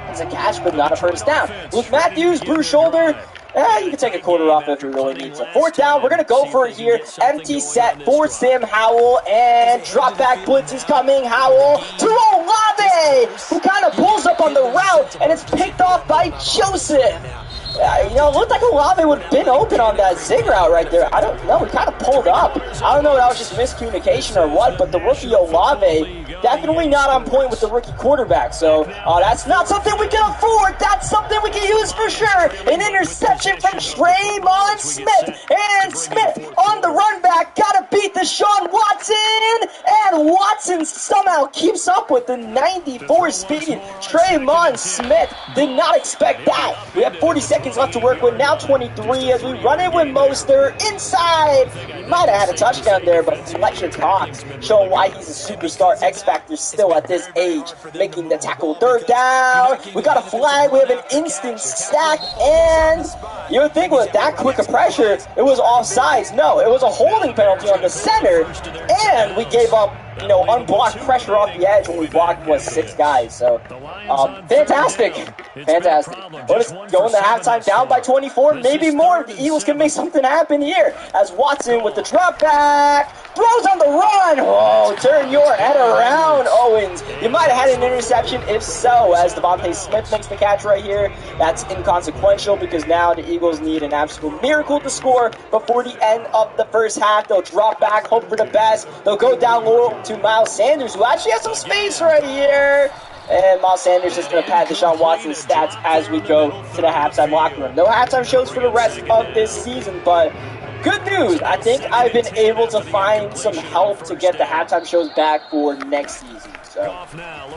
it's a catch, but not a first down. Luke Matthews, bruised shoulder. You can take a quarter off if you really need to. Fourth down, we're going to go for it here. Empty set for Sam Howell, and drop back blitz is coming. Howell to Olave, who kind of pulls up on the route, and it's picked off by Joseph. It looked like Olave would have been open on that zig route right there. I don't know. He kind of pulled up. I don't know if that was just miscommunication or what, but the rookie Olave definitely not on point with the rookie quarterback. So that's not something we can afford. That's something we can use for sure. An interception from Tremon Smith. And Smith on the run back. Got to beat Deshaun Watson. And Watson somehow keeps up with the 94 speed. Tremon Smith did not expect that. We have 40 seconds left to work with, now 23 as we run it with Mostert inside. Might have had a touchdown there, but Fletcher Cox showing why he's a superstar X-Factor still at this age, making the tackle. Third down, we got a flag, we have an instant sack, and you would think with that quick of pressure, it was offsides. No, it was a holding penalty on the center, and we gave up unblocked pressure off the edge when we blocked 6 guys. So, fantastic. Let's go into halftime down by 24, maybe more. The Eagles can make something happen here. As Watson with the drop back, throws on the run. Oh, turn your head around, Owens. You might have had an interception. If so, as Devontae Smith makes the catch right here, that's inconsequential because now the Eagles need an absolute miracle to score before the end of the first half. They'll drop back, hope for the best. They'll go down low to Miles Sanders, who actually has some space right here. And Miles Sanders is going to pad Deshaun Watson's stats as we go to the halftime locker room. No halftime shows for the rest of this season, but good news. I think I've been able to find some help to get the halftime shows back for next season. So,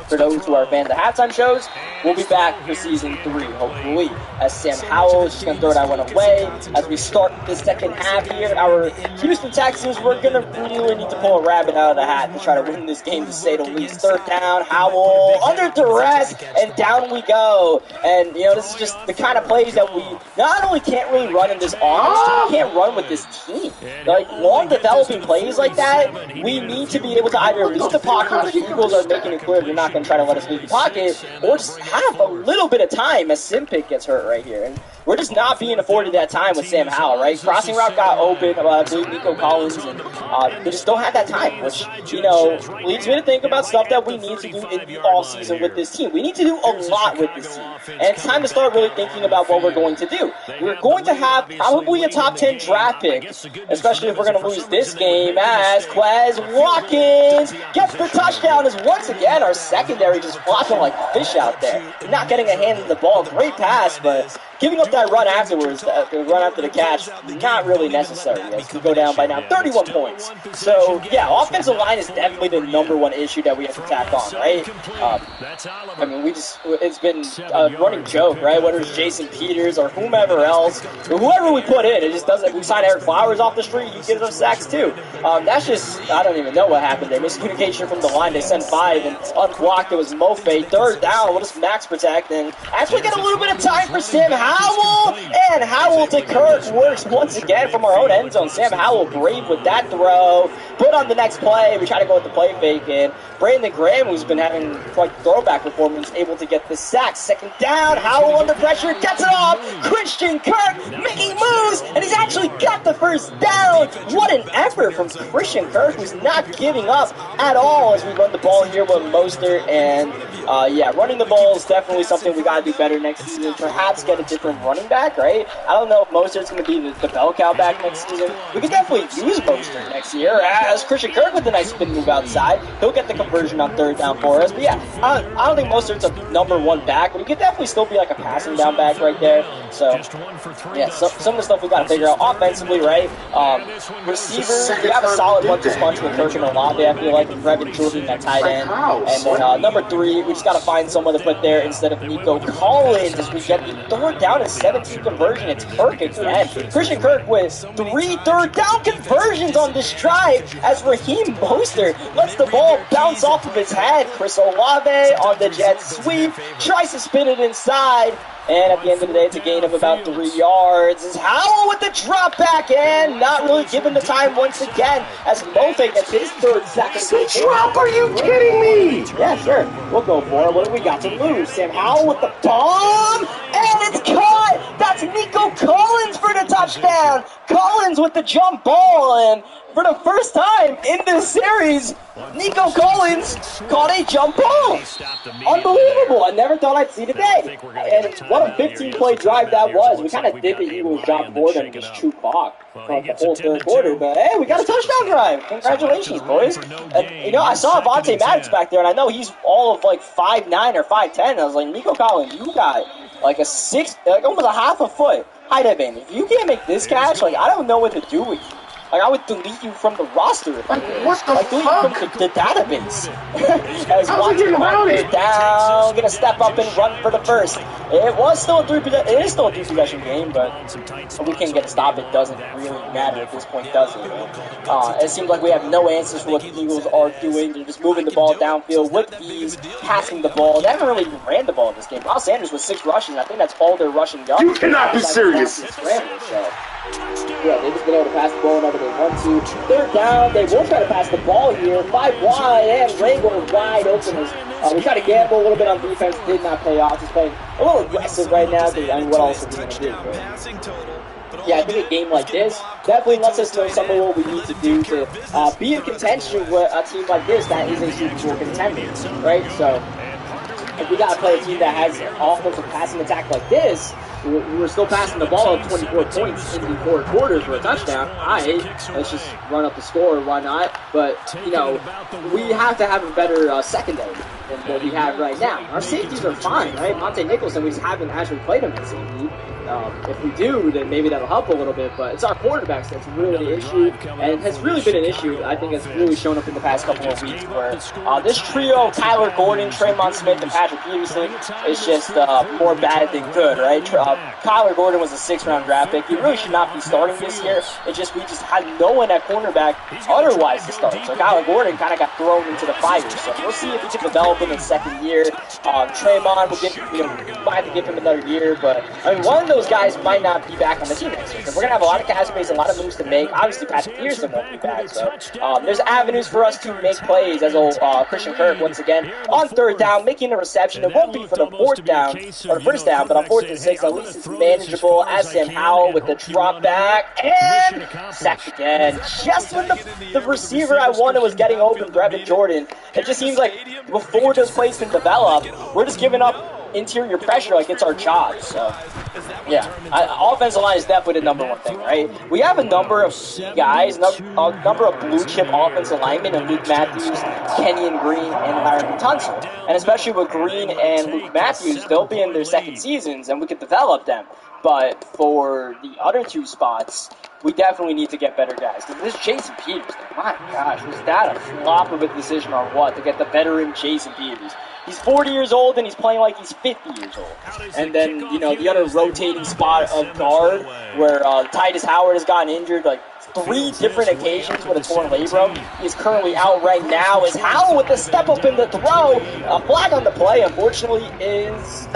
for those who are fans of halftime shows, we'll be back for season 3, hopefully, as Sam Howell is just going to throw that one away. As we start the second half here, our Houston Texans, we're going to really need to pull a rabbit out of the hat to try to win this game, to say the least. Third down, Howell under duress, and down we go. And, you know, this is just the kind of plays that we not only can't really run in this offense, we can't run with this team. Like, long developing plays like that, we need to be able to either leave the pocket, which the Eagles are making it clear they're not going to try to let us leave the pocket, or just have a little bit of time as Simpic gets hurt right here. And we're just not being afforded that time with Sam Howell, right? Crossing route got open, I believe Nico Collins, and they just don't have that time, which, you know, leads me to think about stuff that we need to do in the offseason with this team. We need to do a lot with this team, and it's time to start really thinking about what we're going to do. We're going to have probably a top 10 draft pick, especially if we're going to lose this game, as Quez Watkins gets the touchdown, as once again our secondary just flopping like fish out there. Not getting a hand in the ball. Great pass, but giving up that run afterwards, the run after the catch, not really necessary, as we go down by now 31 points. So, yeah, offensive line is definitely the #1 issue that we have to tack on, right? I mean, it's been a running joke, right? Whether it's Jason Peters or whomever else, or whoever we put in, it just doesn't. We sign Eric Flowers off the street, he gives them sacks too. That's just, I don't even know what happened there. Miscommunication from the line, they sent 5 and unblocked. It was Mofe. Third down, we'll just max protect and actually get a little bit of time for Sam Howell, and Howell to Kirk works once again from our own end zone. Sam Howell brave with that throw. But on the next play, we try to go with the play fake, and Brandon Graham, who's been having quite throwback performance, able to get the sack. Second down, Howell under pressure, gets it off. Christian Kirk making moves, and he's actually got the first down. What an effort from Christian Kirk, who's not giving up at all as we run the ball here with Mostert. And yeah, running the ball is definitely something we got to do better next season. Perhaps get a different running back, right? I don't know if Mostert's going to be the bell cow back next season. We could definitely use Mostert next year, as Christian Kirk with a nice spin move outside. He'll get the conversion on third down for us. But yeah, I don't think Mostert's a #1 back, but he could definitely still be like a passing down back right there. So, yeah, some of the stuff we got to figure out offensively, right? Receivers, we have a solid one-two punch with Kirk and Olave, I feel like, and Brevin Jordan at tight end. And then #3, we just got to find someone to put there instead of Nico Collins as we get the third down and 17 conversion. It's Kirk again. Christian Kirk with 3 third down conversions on this drive as Raheem Mostert lets the ball bounce off of his head. Chris Olave on the jet sweep, tries to spin it inside. And at the end of the day, it's a gain of about 3 yards. As Howell with the drop back and not really given the time once again as Mofe gets his third sack. Drop? Are you kidding me? Yeah, sure. We'll go for it. What do we got to lose? Sam Howell with the bomb, and it's caught. That's Nico Collins for the touchdown. Collins with the jump ball, and for the first time in this series, Nico Collins caught a jump ball. Unbelievable. I never thought I'd see the day. And what a 15-play drive that was. We kind of did the Eagles' job for them and just chewed clock for the whole third quarter. But hey, we got a touchdown drive. Congratulations, boys. And, you know, I saw Avonte Maddox back there, and I know he's all of like 5'9" or 5'10". I was like, Nico Collins, you got like almost a half a foot height advantage. If you can't make this catch, like, I don't know what to do with you. Like, I would delete you from the roster. Like, what the fuck? Delete you from the database. As Watkins runs down, gonna step up and run for the first. It is still a three-possession game, but we can't get a stop. It doesn't really matter at this point, does it? It seems like we have no answers for what the Eagles are doing. They're just moving the ball downfield with ease, passing the ball. They haven't really even ran the ball in this game. Miles Sanders with 6 rushes. I think that's all their rushing yards. You cannot be serious. Yeah, they've just been able to pass the ball whenever they want to. Third down, they will try to pass the ball here. 5 wide, and Rager wide open. We tried to gamble a little bit on defense, did not pay off. Just playing a little aggressive right now, because I mean, what else are we going to do? But yeah, I think a game like this definitely lets us know some of what we need to do to be in contention with a team like this that is a Super Bowl contender, right? So, if we got to play a team that has an offensive passing attack like this, we're still passing the ball at 24 points in the 4 quarters for a touchdown. Let's just run up the score, why not? But, you know, we have to have a better secondary than what we have right now. Our safeties are fine, right? Monte Nicholson, we just haven't actually played him at safety. If we do, then maybe that'll help a little bit, but it's our quarterbacks that's really an issue, and has really been an issue. I think it's really shown up in the past couple of weeks where this trio, Kyler Gordon, Traymon Smith, and Patrick Peterson, is just more bad than good, right? Kyler Gordon was a 6th-round draft pick. He really should not be starting this year. It's just we just had no one at cornerback otherwise to start. So Kyler Gordon kind of got thrown into the fire. So we'll see if he can develop in his 2nd year. Traymon will might have to give him another year, but I mean, one of those guys might not be back on the team next year because we're gonna have a lot of cap space, a lot of moves to make. Obviously, Patrick Peterson won't be back, so there's avenues for us to make plays. As old Christian Kirk once again on 3rd down, making a reception. It won't be for the 4th down or 1st down, but on 4th and 6, at least it's manageable. As Sam Howell with the drop back and sacked again, just when the receiver I wanted was getting open, Brevin Jordan. It just seems like before those plays can develop, we're just giving up interior pressure like it's our job. So yeah, offensive line is definitely the #1 thing, right? We have a number of guys, a number of blue chip offensive linemen, and Luke Matthews, Kenyon Green, and Larry Tunsil. And especially with Green and Luke Matthews, they'll be in their 2nd seasons, and we could develop them. But for the other 2 spots, we definitely need to get better guys. This Jason Peters, my gosh, was that a flop of a decision or what to get the veteran Jason Peters? He's 40 years old and he's playing like he's 50 years old. And then, the other rotating spot of guard where Titus Howard has gotten injured like 3 different occasions with a torn labrum. He's currently out right now. As Howell with the step up in the throw, a flag on the play, unfortunately, is...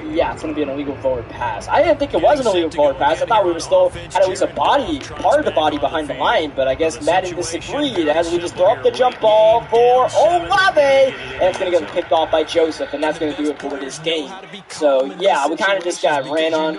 Yeah, it's going to be an illegal forward pass. I didn't think it was an illegal forward pass. I thought we were still had at least a part of the body behind the line, but I guess Madden disagreed as we just throw up the jump ball for Olave, and it's going to get picked off by Joseph, and that's going to do it for this game. So, yeah, we kind of just got ran on,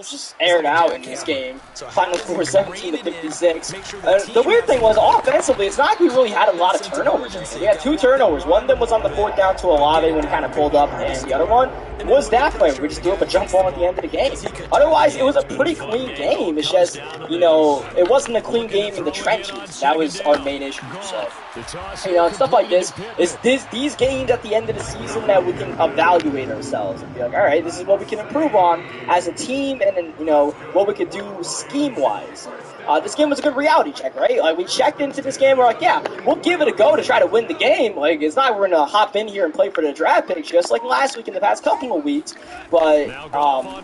just aired out in this game. Final score 17-56. The weird thing was, offensively, it's not like we really had a lot of turnovers. We had 2 turnovers. One of them was on the 4th down to Olave when he kind of pulled up, and the other one was that play. We just threw up a jump ball at the end of the game. Otherwise, it was a pretty clean game. It's just, it wasn't a clean game in the trenches. That was our main issue. So, and stuff like this is these games at the end of the season that we can evaluate ourselves and be like, all right, this is what we can improve on as a team, and then what we could do scheme-wise. This game was a good reality check, right? Like, we checked into this game, we're like, yeah, we'll give it a go to try to win the game. Like, it's not we're going to hop in here and play for the draft pick just like last week in the past couple of weeks. But,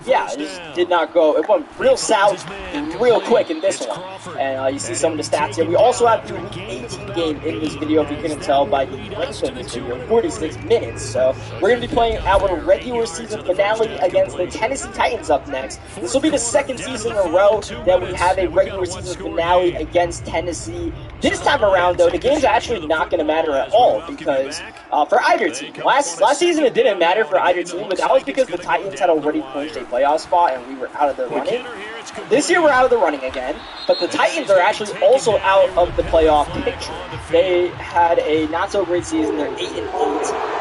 yeah, it just did not go. It went real south real quick in this one. And you see some of the stats here. We also have the Week 18 game in this video, if you couldn't tell by the length of this video, 46 minutes. So, we're going to be playing our regular season finale against the Tennessee Titans up next. This will be the 2nd season in a row that we have a regular season finale against Tennessee. This time around, though, the game's actually not going to matter at all because for either team. Last season it didn't matter for either team, but that was because the Titans had already clinched a playoff spot and we were out of the running. This year we're out of the running again, but the Titans are actually also out of the playoff picture. They had a not-so-great season. They're 8-8.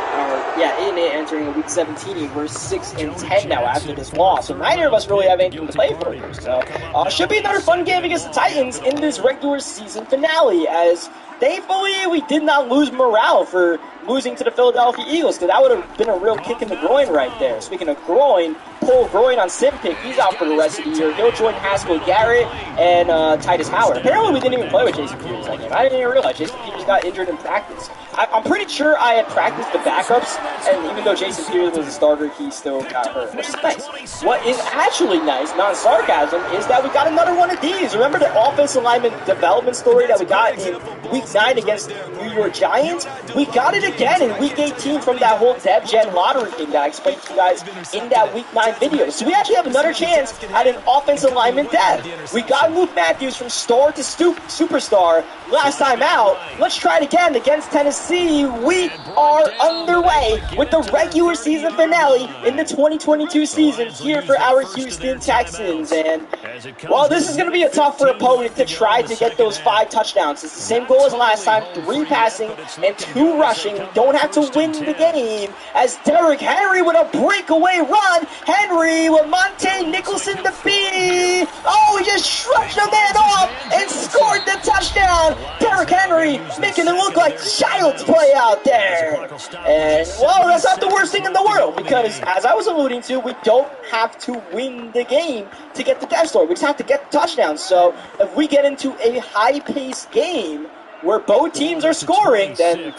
8-8 entering week 17. We're 6-10 now after this loss. So neither of us really have anything to play for here. So should be another fun game against the Titans in this regular season finale, as thankfully we did not lose morale for losing to the Philadelphia Eagles, because that would have been a real kick in the groin right there. Speaking of groin, Paul Groin on Simpic, he's out for the rest of the year. He'll join Haskell Garrett and Titus Howard. Apparently we didn't even play with Jason Peters that game. I didn't even realize Jason Peters got injured in practice. I'm pretty sure I had practiced the backups, and even though Jason Peters was a starter, he still got hurt, which is nice. What is actually nice, non-sarcasm, is that we got another one of these. Remember the offensive lineman development story that we got in Week 9 against New York Giants? We got it again in Week 18 from that whole Dev Gen lottery thing that I explained to you guys in that Week 9 video. So we actually have another chance at an offensive lineman dev. We got Luke Matthews from star to superstar last time out. Let's try it again against Tennessee. We are underway with the regular season finale in the 2022 season here for our Houston Texans. And while this is going to be a tougher opponent to try to get those 5 touchdowns, it's the same goal as last time, 3 passing and 2 rushing. We don't have to win the game, as Derrick Henry with a breakaway run. Henry with Monte Nicholson to beat. Oh, he just shrugged the man off and scored the touchdown. Derrick Henry Henry making it look like child's play out there. And, well, that's not the worst thing in the world, because, as I was alluding to, we don't have to win the game to get the death story. We just have to get the touchdown. So if we get into a high-paced game where both teams are scoring, then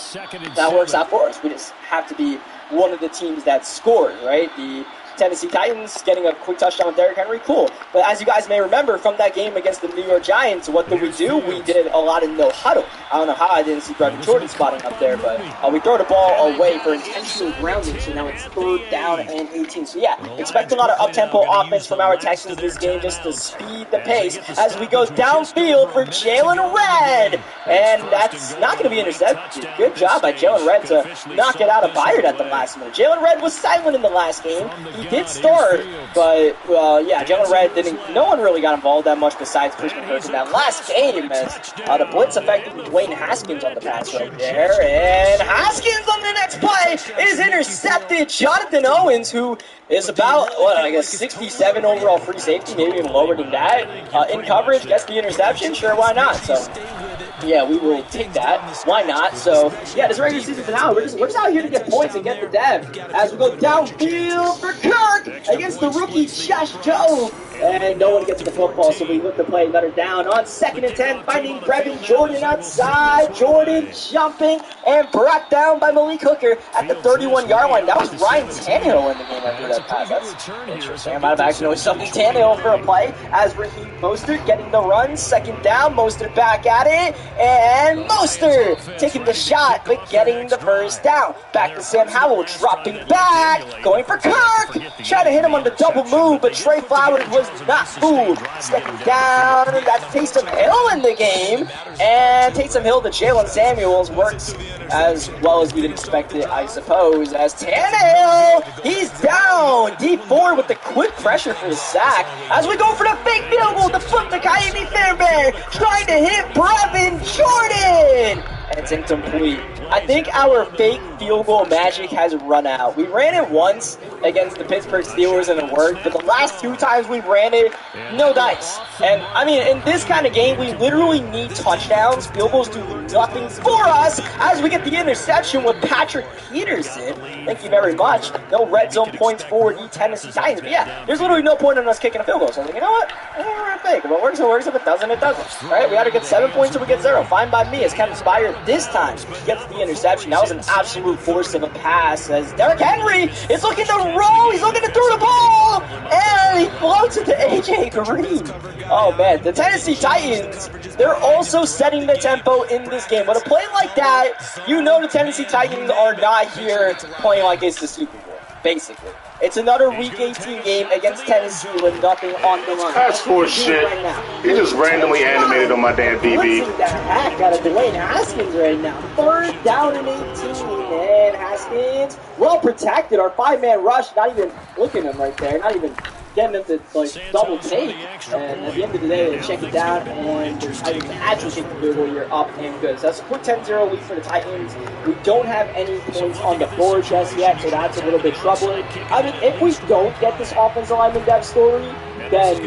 that works out for us. We just have to be one of the teams that scores, right? The Tennessee Titans getting a quick touchdown with Derrick Henry, cool. But as you guys may remember from that game against the New York Giants, what did we do? We did a lot of no huddle. I don't know how I didn't see Brevin Jordan spotting up there, but we throw the ball away for intentional grounding, so now it's 3rd down and 18. So yeah, expect a lot of up-tempo offense from our Texans this game just to speed the pace as we go downfield for Jalen Redd. And that's not going to be intercepted. Good job by Jalen Redd to knock it out of Byard at the last minute. Jalen Redd was silent in the last game. He did start, but, yeah, Jalen Redd no one really got involved that much besides Christian Kirk in that last game, as the blitz affected Dwayne Haskins on the pass right there, and Haskins on the next play is intercepted. Jonathan Owens, who is about, 67 overall free safety, maybe even lower than that, in coverage, gets the interception, sure, why not? So, yeah, we will take that. Why not? So, yeah, this regular season finale, we're just out here to get points and get the dev as we go downfield for Kirk against the rookie Josh Joe. And no one gets the football, so we look to play another down on 2nd and 10, finding Brevin Jordan outside. Jordan jumping and brought down by Malik Hooker at the 31-yard line. That was Ryan Tannehill in the game after that pass. That's interesting. I might have accidentally something Tannehill for a play as Raheem Mostert getting the run. 2nd down, Mostert back at it, and Mostert taking the shot but getting the first down. Back to Sam Howell, dropping back, going for Kirk. Trying to hit him on the double move, but Trey Flowers was not fooled. Stepping down, and that's Taysom Hill in the game. And Taysom Hill to Jalen Samuels works as well as we'd expect it, I suppose, as Tannehill, he's down. Deep forward with the quick pressure for the sack. As we go for the fake field goal to flip the Coyote Fairbairn, trying to hit Brevin Jordan. And it's incomplete. I think our fake field goal magic has run out. We ran it once against the Pittsburgh Steelers and it worked, but the last 2 times we ran it, no dice. And, I mean, in this kind of game, we literally need touchdowns. Field goals do nothing for us as we get the interception with Patrick Peterson. Thank you very much. No red zone points for the Tennessee Titans. But yeah, there's literally no point in us kicking a field goal. So I was like, you know what? We're going to fake. If it works, it works. If it doesn't, it doesn't. All right, we got to get 7 points or we get 0. Fine by me as Kevin Spire this time gets the interception. That was an absolute force of a pass as Derrick Henry is looking to roll. He's looking to throw the ball. And he floats it to A.J. Green. Oh, man. The Tennessee Titans, they're also setting the tempo in this game. But a play like that, you know the Tennessee Titans are not here playing like it's the Super Bowl, basically. It's another Week 18 game against Tennessee with nothing on the line. That's for shit. Right, he just randomly animated on my damn DB. Blitzing the heck out of Dwayne Haskins right now. 3rd down and 18. And Haskins, well protected. Our 5-man rush, not even looking at him right there. Not even getting him to double take. And at the end of the day, they check it down. And the Titans actually take the field goal here up and good. So that's a quick 10-0 lead for the Titans. We don't have any points on the board just yet, so that's a little bit troubling. I mean, if we don't get this offensive lineman depth story, then,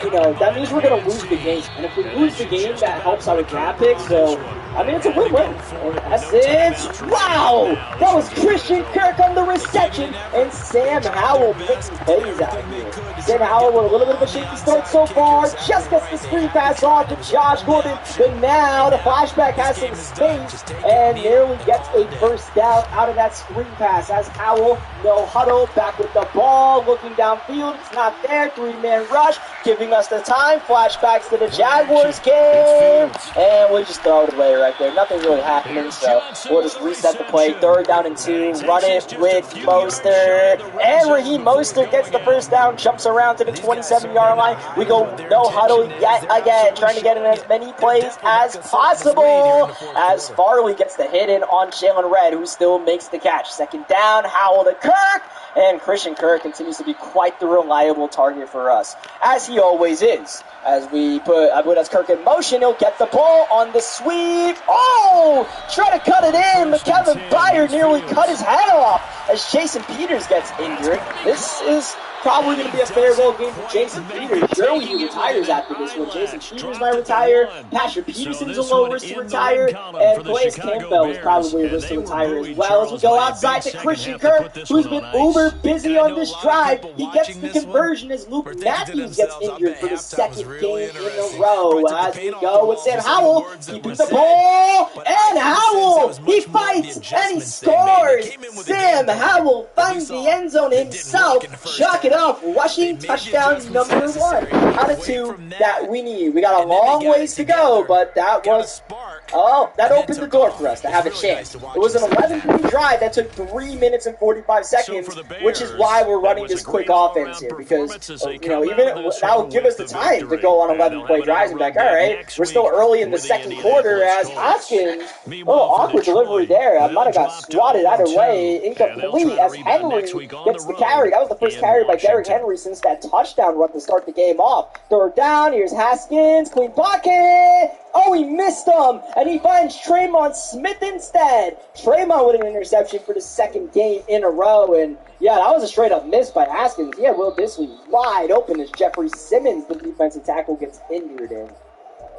you know, that means we're going to lose the game. And if we lose the game, that helps our draft pick. So, I mean, it's a win-win. And that's it. Wow! That was Christian Kirk on the reception. And Sam Howell making plays out here. Sam Howell with a little bit of a shaky start so far. Just gets the screen pass off to Josh Gordon. But now the flashback has some space. And nearly gets a first down out of that screen pass. As Howell, no huddle, back with the ball. Looking downfield. It's not there. 3-man rush. Giving us the time. Flashbacks to the Jaguars game. And we just throw it away right there. Nothing's really happening, so we'll just reset the play. 3rd down and 2. Run it with Mostert. And Raheem Mostert gets the first down, jumps around to the 27-yard line. We go no huddle yet again, trying to get in as many plays as possible. As Farley gets the hit in on Jalen Redd, who still makes the catch. 2nd down, Howell to Kirk. And Christian Kirk continues to be quite the reliable target for us, as he always is. As we put Kirk in motion, he'll get the ball on the sweep. Oh! Try to cut it in, but Kevin Byard nearly cut his head off as Jason Peters gets injured. This is Probably going to be a farewell game for Jason Peters. Surely he retires after this one. Jason Peters might retire. Patrick Peterson's a low risk to retire. And Calais Campbell is probably a risk to retire as well. As we go outside to Christian Kirk, who's been uber busy on this drive. He gets the conversion as Luke Matthews gets injured for the second game in a row. As we go with Sam Howell, keeping the ball. And Howell, he fights and he scores. Sam Howell finds the end zone himself. Chalk it up, rushing touchdown number 1 out of 2 that we need. We got a long ways to go, but that was, that opened the door for us to have a chance. It was an 11-play drive that took 3 minutes and 45 seconds, which is why we're running this quick offense here, because, even that'll give us the time to go on 11-play drives and be like, all right, we're still early in the second quarter as Hoskins, awkward delivery there. I might have got swatted either way, incomplete as Henry gets the carry. That was the first carry by Derrick Henry since that touchdown run to start the game off. Third down, here's Haskins, clean pocket. Oh, he missed him, and he finds Tremont Smith instead. Tremont with an interception for the second game in a row, and yeah, that was a straight-up miss by Haskins. Yeah, Will Disley wide open as Jeffrey Simmons, the defensive tackle, gets injured, and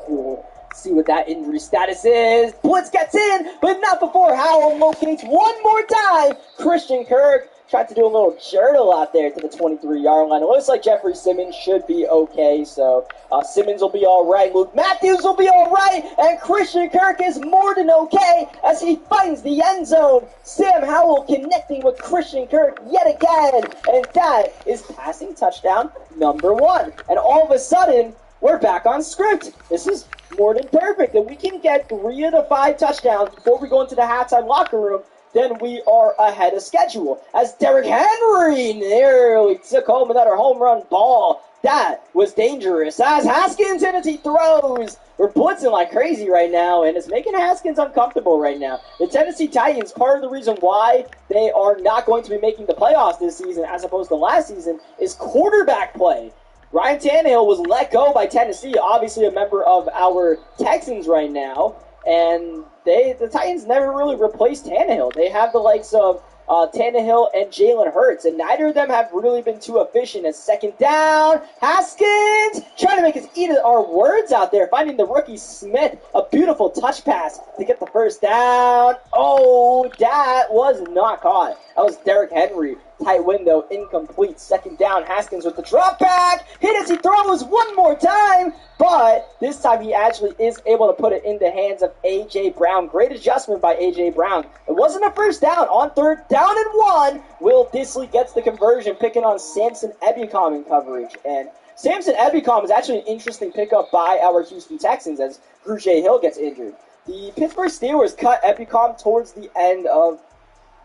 we'll see what that injury status is. Blitz gets in, but not before Howell locates one more time. Christian Kirk tried to do a little journal out there to the 23-yard line. It looks like Jeffrey Simmons should be okay, so Simmons will be all right. Luke Matthews will be all right, and Christian Kirk is more than okay as he finds the end zone. Sam Howell connecting with Christian Kirk yet again, and that is passing touchdown number 1. And all of a sudden, we're back on script. This is more than perfect, and we can get 3 of the 5 touchdowns before we go into the halftime locker room. Then we are ahead of schedule. As Derrick Henry nearly took home another home run ball. That was dangerous. As Haskins and as he throws. We're blitzing like crazy right now, and it's making Haskins uncomfortable right now. The Tennessee Titans, part of the reason why they are not going to be making the playoffs this season as opposed to last season is quarterback play. Ryan Tannehill was let go by Tennessee, obviously a member of our Texans right now, and the Titans never really replaced Tannehill. They have the likes of Tannehill and Jalen Hurts, and neither of them have really been too efficient. As second down, Haskins trying to make us eat our words out there, finding the rookie Smith, a beautiful touch pass to get the first down. Oh, that was not caught. That was Derrick Henry. Tight window, incomplete. Second down, Haskins with the drop back. Hit as he throws one more time, but this time he actually is able to put it in the hands of A.J. Brown. Great adjustment by A.J. Brown. It wasn't a first down. On third down and 1, Will Disley gets the conversion, picking on Samson Ebukam in coverage. And Samson Ebukam is actually an interesting pickup by our Houston Texans as Grugier Hill gets injured. The Pittsburgh Steelers cut Ebukam towards the end of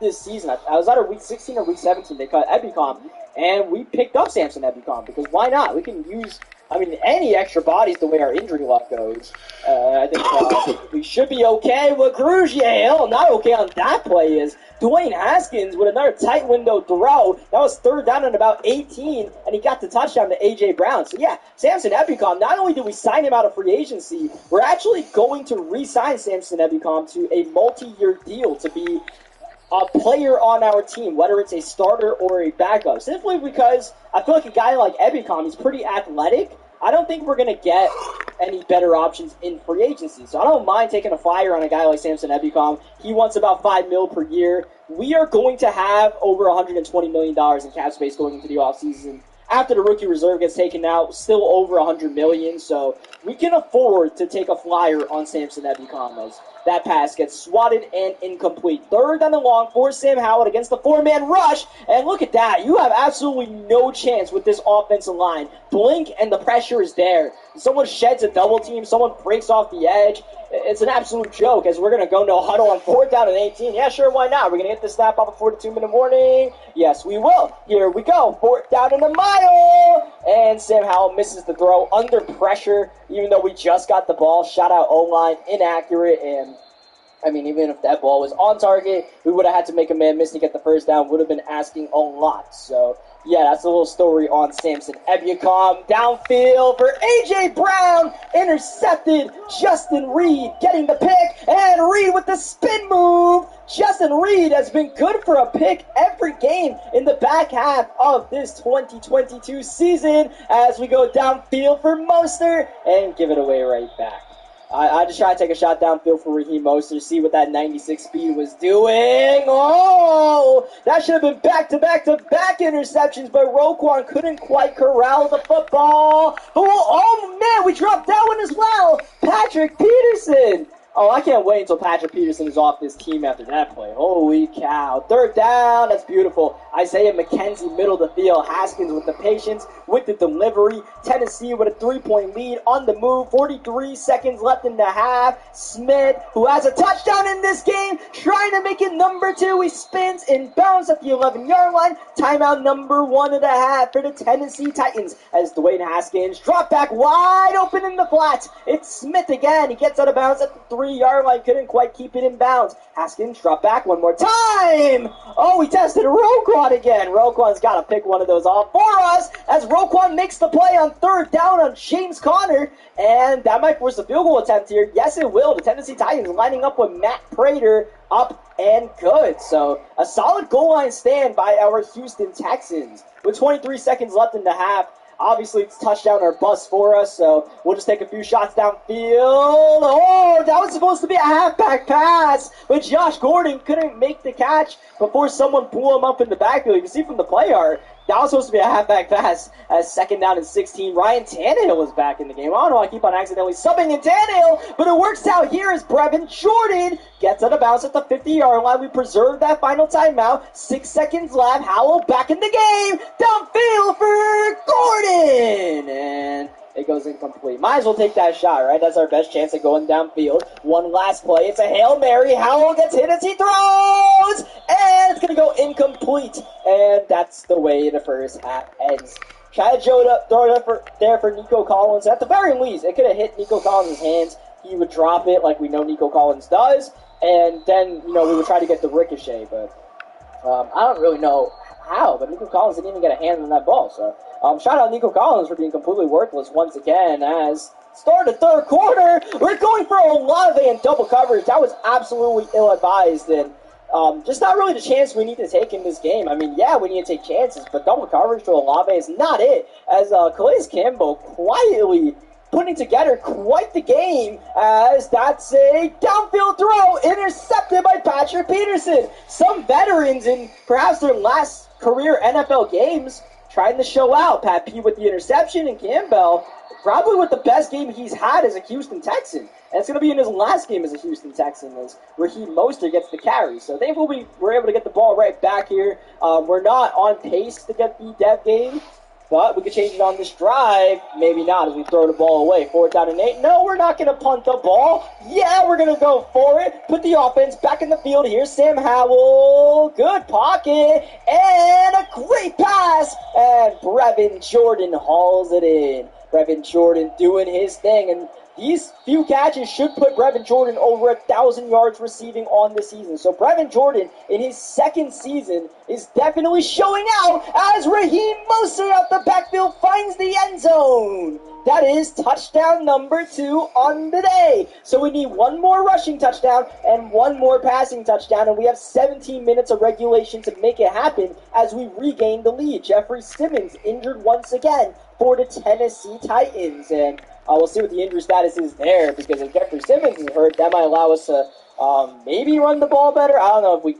this season. I was either week 16 or week 17. They cut Ebukam, and we picked up Samson Ebukam because why not? We can use, any extra bodies the way our injury luck goes. I think we should be okay with Grugier Hill. Not okay on that play is Dwayne Haskins with another tight window throw. That was third down at about 18, and he got the touchdown to A.J. Brown. So yeah, Samson Ebukam, not only did we sign him out of free agency, we're actually going to re-sign Samson Ebukam to a multi-year deal to be a player on our team, whether it's a starter or a backup. Simply because I feel like a guy like Ebukam, he's pretty athletic. I don't think we're going to get any better options in free agency. So I don't mind taking a flyer on a guy like Samson Ebukam. He wants about $5 million per year. We are going to have over $120 million in cap space going into the offseason. After the rookie reserve gets taken out, still over $100 million. So we can afford to take a flyer on Samson Ebukam as that pass gets swatted and incomplete. Third down and long for Sam Howell against the 4-man rush. And look at that. You have absolutely no chance with this offensive line. Blink and the pressure is there. Someone sheds a double team. Someone breaks off the edge. It's an absolute joke as we're going to go no huddle on 4th down and 18. Yeah, sure, why not? We're going to get the snap off before the 2-minute warning. Yes, we will. Here we go. 4th down and a mile. And Sam Howell misses the throw under pressure, even though we just got the ball. Shot out O-line, inaccurate, and even if that ball was on target, we would have had to make a man miss to get the first down. Would have been asking a lot. So Yeah, that's a little story on Samson Ebukam. Downfield for A.J. Brown. Intercepted. Justin Reed getting the pick. And Reed with the spin move. Justin Reed has been good for a pick every game in the back half of this 2022 season as we go downfield for Mostert and give it away right back. I just tried to take a shot downfield for Raheem Mostert, see what that 96 speed was doing. Oh, that should have been back-to-back-to-back interceptions, but Roquan couldn't quite corral the football. Oh, man, we dropped that one as well. Patrick Peterson. Oh, I can't wait until Patrick Peterson is off this team after that play. Holy cow. Third down. That's beautiful. Isaiah McKenzie, middle of the field. Haskins with the patience, with the delivery. Tennessee with a 3-point lead on the move. 43 seconds left in the half. Smith, who has a touchdown in this game, trying to make it number 2. He spins and bounds at the 11-yard line. Timeout number 1.5 for the Tennessee Titans as Dwayne Haskins drop back wide open in the flat. It's Smith again. He gets out of bounds at the 3-yard line. Couldn't quite keep it in bounds. Haskins drop back one more time. Oh, he tested Roquan again. Roquan's got to pick one of those off for us as Roquan makes the play on third down on James Conner. And that might force a field goal attempt here. Yes, it will. The Tennessee Titans lining up with Matt Prater up and good. So a solid goal line stand by our Houston Texans with 23 seconds left in the half. Obviously, it's touchdown or bust for us, so we'll just take a few shots downfield. Oh, that was supposed to be a halfback pass, but Josh Gordon couldn't make the catch before someone blew him up in the backfield. You can see from the play art, that was supposed to be a halfback pass as second down and 16. Ryan Tannehill was back in the game. I don't know, I keep on accidentally subbing in Tannehill, but it works out here as Brevin Jordan gets out of bounds at the 50-yard line. We preserve that final timeout. 6 seconds left. Howell back in the game. Downfield for Gordon. And it goes incomplete. Might as well take that shot, right? That's our best chance at going downfield. One last play. It's a Hail Mary. Howell gets hit as he throws. And it's going to go incomplete. And that's the way the first half ends. Try to throw it up there for Nico Collins. At the very least, it could have hit Nico Collins' hands. He would drop it like we know Nico Collins does. And then, we would try to get the ricochet. But I don't really know how. But Nico Collins didn't even get a hand on that ball. So shout out Nico Collins for being completely worthless once again as start the third quarter. We're going for Olave in double coverage. That was absolutely ill-advised. And just not really the chance we need to take in this game. I mean, yeah, we need to take chances, but double coverage to Olave is not it. As Calais Campbell quietly putting together quite the game as that's a downfield throw intercepted by Patrick Peterson. Some veterans in perhaps their last career NFL games trying to show out. Pat P with the interception and Campbell probably with the best game he's had as a Houston Texan. And it's going to be in his last game as a Houston Texan as Raheem Mostert gets the carry. So thankfully we're able to get the ball right back here. We're not on pace to get the dev game, but we could change it on this drive. Maybe not as we throw the ball away. 4th down and 8. No, we're not going to punt the ball. Yeah, we're going to go for it. Put the offense back in the field. Here's Sam Howell. Good pocket. And a great pass. And Brevin Jordan hauls it in. Brevin Jordan doing his thing. And these few catches should put Brevin Jordan over 1,000 yards receiving on the season. So Brevin Jordan, in his second season, is definitely showing out as Raheem Mostert out the backfield finds the end zone. That is touchdown number 2 on the day. So we need one more rushing touchdown and one more passing touchdown, and we have 17 minutes of regulation to make it happen as we regain the lead. Jeffrey Simmons injured once again for the Tennessee Titans, and we'll see what the injury status is there, because if Jeffrey Simmons is hurt, that might allow us to maybe run the ball better. I don't know if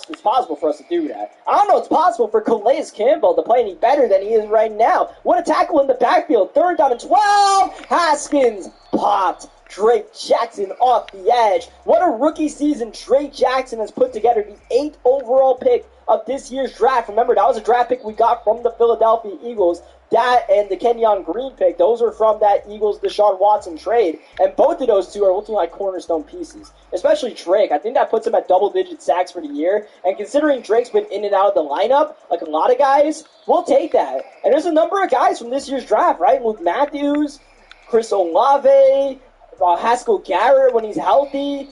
it's possible for us to do that. I don't know if it's possible for Calais Campbell to play any better than he is right now. What a tackle in the backfield. 3rd down and 12. Haskins popped Drake Jackson off the edge. What a rookie season Drake Jackson has put together. The 8th overall pick of this year's draft. Remember, that was a draft pick we got from the Philadelphia Eagles. That and the Kenyon Green pick, those are from that Eagles Deshaun Watson trade. And both of those two are looking like cornerstone pieces. Especially Drake. I think that puts him at double-digit sacks for the year. And considering Drake's been in and out of the lineup, like a lot of guys, we'll take that. And there's a number of guys from this year's draft, right? Luke Matthews, Chris Olave, Haskell Garrett when he's healthy.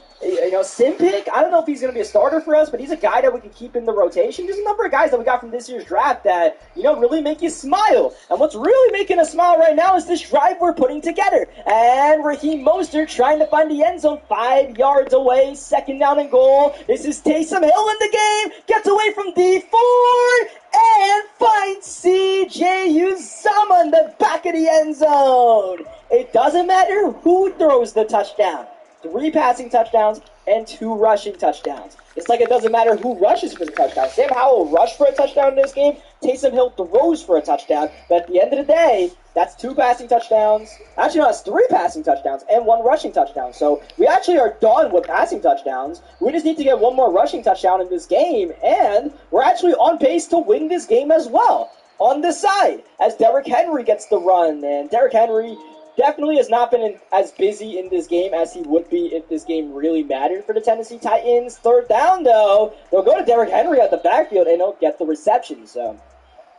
Sim pick, I don't know if he's going to be a starter for us, but he's a guy that we can keep in the rotation. There's a number of guys that we got from this year's draft that, really make you smile. And what's really making us smile right now is this drive we're putting together. And Raheem Mostert trying to find the end zone 5 yards away, 2nd down and goal. This is Taysom Hill in the game, gets away from D4, and finds C.J. Uzomah in the back of the end zone. It doesn't matter who throws the touchdown. 3 passing touchdowns and 2 rushing touchdowns. It's like it doesn't matter who rushes for the touchdown. Sam Howell rushed for a touchdown in this game. Taysom Hill throws for a touchdown. But at the end of the day, that's 2 passing touchdowns. Actually, no, that's 3 passing touchdowns and 1 rushing touchdown. So we actually are done with passing touchdowns. We just need to get 1 more rushing touchdown in this game. And we're actually on pace to win this game as well. On the side, as Derrick Henry gets the run. And Derrick Henry definitely has not been as busy in this game as he would be if this game really mattered for the Tennessee Titans. 3rd down, though. They'll go to Derrick Henry at the backfield, and he'll get the reception. So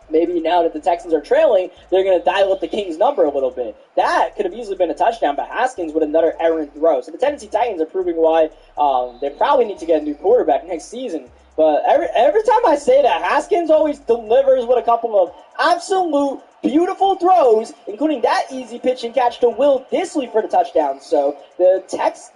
maybe now that the Texans are trailing, they're going to dial up the Kings' number a little bit. That could have easily been a touchdown, but Haskins with another errant throw. So the Tennessee Titans are proving why they probably need to get a new quarterback next season. But every time I say that, Haskins always delivers with a couple of absolute beautiful throws, including that easy pitch and catch to Will Dissly for the touchdown. So the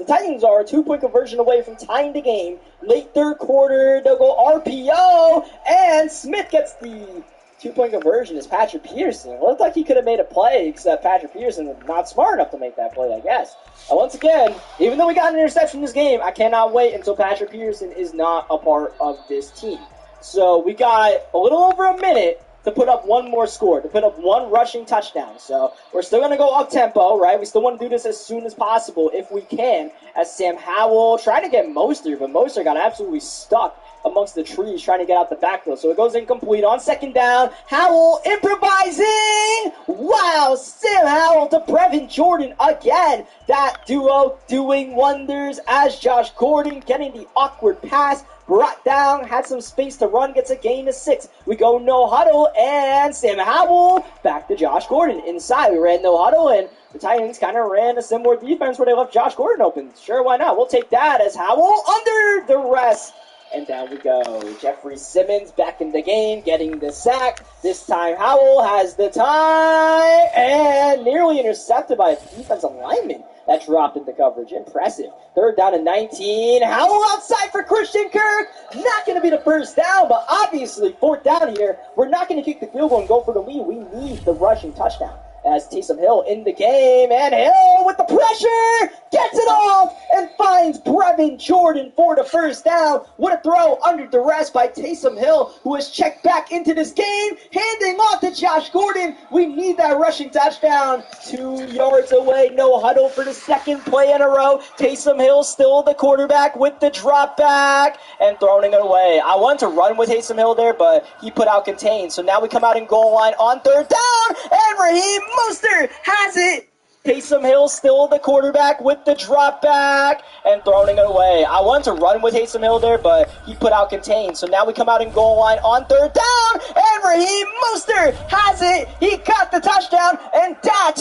Titans are a 2-point conversion away from tying the game. Late 3rd quarter, they'll go RPO, and Smith gets the 2-point conversion as Patrick Peterson. It looked like he could have made a play, except Patrick Peterson was not smart enough to make that play, I guess. And once again, even though we got an interception in this game, I cannot wait until Patrick Peterson is not a part of this team. So we got a little over a minute to put up 1 more score, to put up 1 rushing touchdown. So we're still going to go up-tempo, right? We still want to do this as soon as possible if we can, as Sam Howell trying to get Mostert, but Mostert got absolutely stuck amongst the trees trying to get out the backfield. So it goes incomplete on 2nd down. Howell improvising! Wow, Sam Howell to Brevin Jordan again. That duo doing wonders as Josh Gordon getting the awkward pass. Brought down, had some space to run, gets a gain of 6. We go no huddle, and Sam Howell back to Josh Gordon. Inside, we ran no huddle, and the Titans kind of ran a similar defense where they left Josh Gordon open. Sure, why not? We'll take that as Howell under duress. And down we go. Jeffrey Simmons back in the game, getting the sack. This time Howell has the time, and nearly intercepted by a defensive lineman that dropped into coverage. Impressive. 3rd down and 19. Howell outside for Christian Kirk. Not going to be the 1st down, but obviously 4th down here. We're not going to kick the field goal and go for the lead. We need the rushing touchdown. As Taysom Hill in the game, and Hill with the pressure, gets it off, and finds Brevin Jordan for the 1st down. What a throw under duress by Taysom Hill, who has checked back into this game, handing off to Josh Gordon. We need that rushing touchdown. 2 yards away, no huddle for the 2nd play in a row. Taysom Hill still the quarterback with the drop back, and throwing it away. I wanted to run with Taysom Hill there, but he put out contained. So now we come out in goal line on 3rd down, and Raheem Mostert has it. Taysom Hill still the quarterback with the drop back and throwing it away. I wanted to run with Taysom Hill there, but he put out contained. So now we come out in goal line on 3rd down, and Raheem Mostert has it. He got the touchdown, and that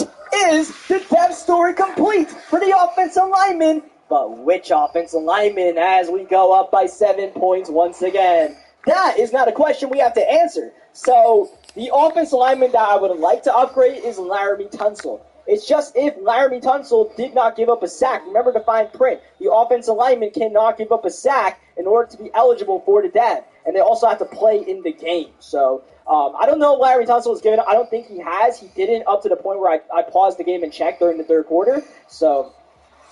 is the depth story complete for the offensive lineman. But which offensive lineman as we go up by 7 points once again? That is not a question we have to answer. So the offensive lineman that I would like to upgrade is Laramie Tunsil. It's just if Laramie Tunsil did not give up a sack. Remember the fine print. The offensive lineman cannot give up a sack in order to be eligible for the dab. And they also have to play in the game. So I don't know if Laramie Tunsil was given. I don't think he has. He didn't up to the point where I paused the game and checked during the 3rd quarter. So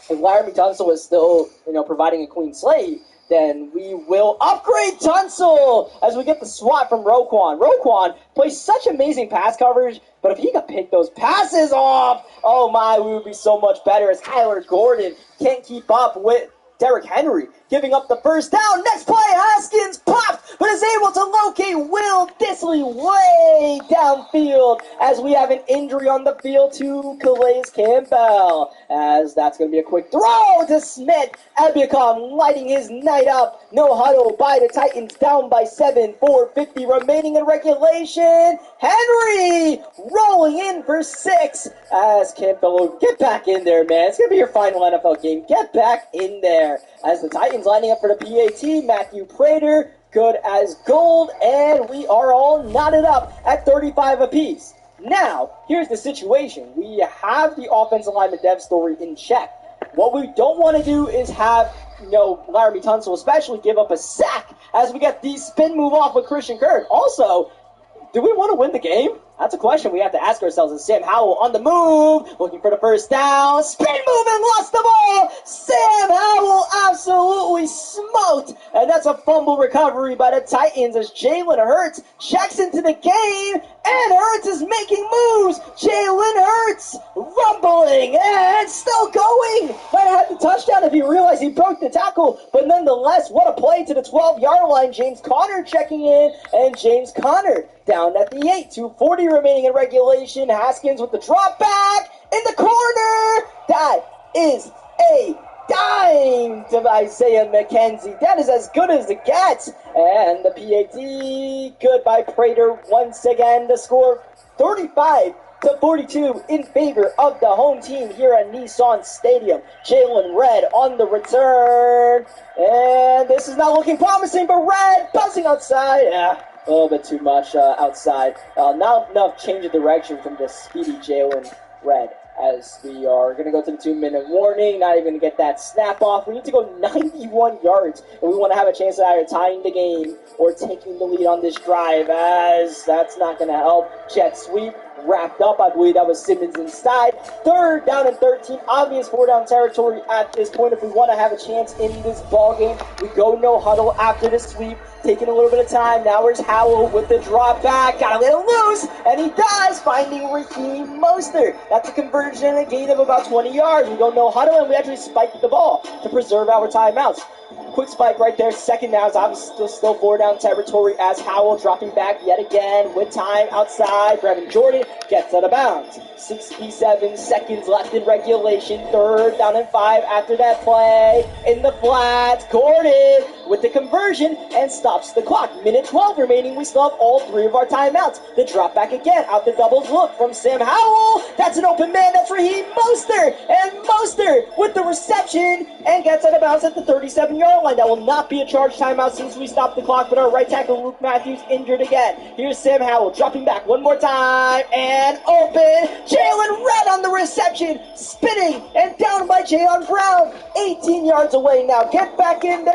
if Laramie Tunsil is still providing a clean slate, then we will upgrade Tunsil as we get the swat from Roquan. Roquan plays such amazing pass coverage, but if he could pick those passes off, oh my, we would be so much better as Kyler Gordon can't keep up with Derrick Henry, giving up the 1st down. Next play, Haskins popped but is able to locate Will Disley way downfield as we have an injury on the field to Calais Campbell. As that's going to be a quick throw to Smith. Ebukam lighting his night up. No huddle by the Titans, down by 7, 4:50 remaining in regulation. Henry rolling in for 6 as Campbell, get back in there, man. It's going to be your final NFL game. Get back in there as the Titans lining up for the PAT. Matthew Prater, good as gold, and we are all knotted up at 35 apiece. Now, here's the situation. We have the offensive lineman dev story in check. What we don't want to do is have, Laramie Tunsil especially give up a sack as we get the spin move off with Christian Kirk. Also, do we want to win the game? That's a question we have to ask ourselves. As Sam Howell on the move, looking for the first down. Spin move and lost the ball. Sam Howell absolutely smoked. And that's a fumble recovery by the Titans as Jalen Hurts checks into the game. And Hurts is making moves. Jalen Hurts rumbling and still going. Might have had the touchdown if he realized he broke the tackle. But nonetheless, what a play to the 12-yard line. James Conner checking in. And James Conner down at the 8. 2:40 remaining in regulation. Haskins with the drop back in the corner. That is a dime to Isaiah McKenzie. That is as good as it gets. And the PAT, good by Prater once again to score 35-42 in favor of the home team here at Nissan Stadium. Jalen Red on the return. And this is not looking promising, but Red buzzing outside. A little bit too much outside. Not enough change of direction from the speedy Jalen Red. As we are going to go to the 2-minute warning, not even going to get that snap off. We need to go 91 yards, and we want to have a chance of either tying the game or taking the lead on this drive, as that's not going to help. Jet sweep wrapped up. I believe that was Simmons inside. 3rd down and 13. Obvious 4-down territory at this point. If we want to have a chance in this ball game, we go no huddle after the sweep. Taking a little bit of time. Now where's Howell with the drop back. Got a little loose, and he does, finding Raheem Mostert. That's a conversion and a gain of about 20 yards. We go no huddle, and we actually spiked the ball to preserve our timeouts. Quick spike right there. 2nd down. It's obviously still 4-down territory as Howell dropping back yet again with time outside. Brevin Jordan gets out of bounds. 67 seconds left in regulation. 3rd down and 5 after that play. In the flats, Gordon with the conversion and stops the clock. Minute 12 remaining. We still have all 3 of our timeouts. The drop back again. Out the doubles look from Sam Howell. That's an open man. That's Raheem Mostert. And Mostert with the reception and gets out of bounds at the 37-yard line. That will not be a charge timeout since we stopped the clock, but our right tackle Luke Matthews injured again. Here's Sam Howell dropping back one more time and open. Jalen Red on the reception, spinning and down by Jayon Brown. 18 yards away now. Get back in there.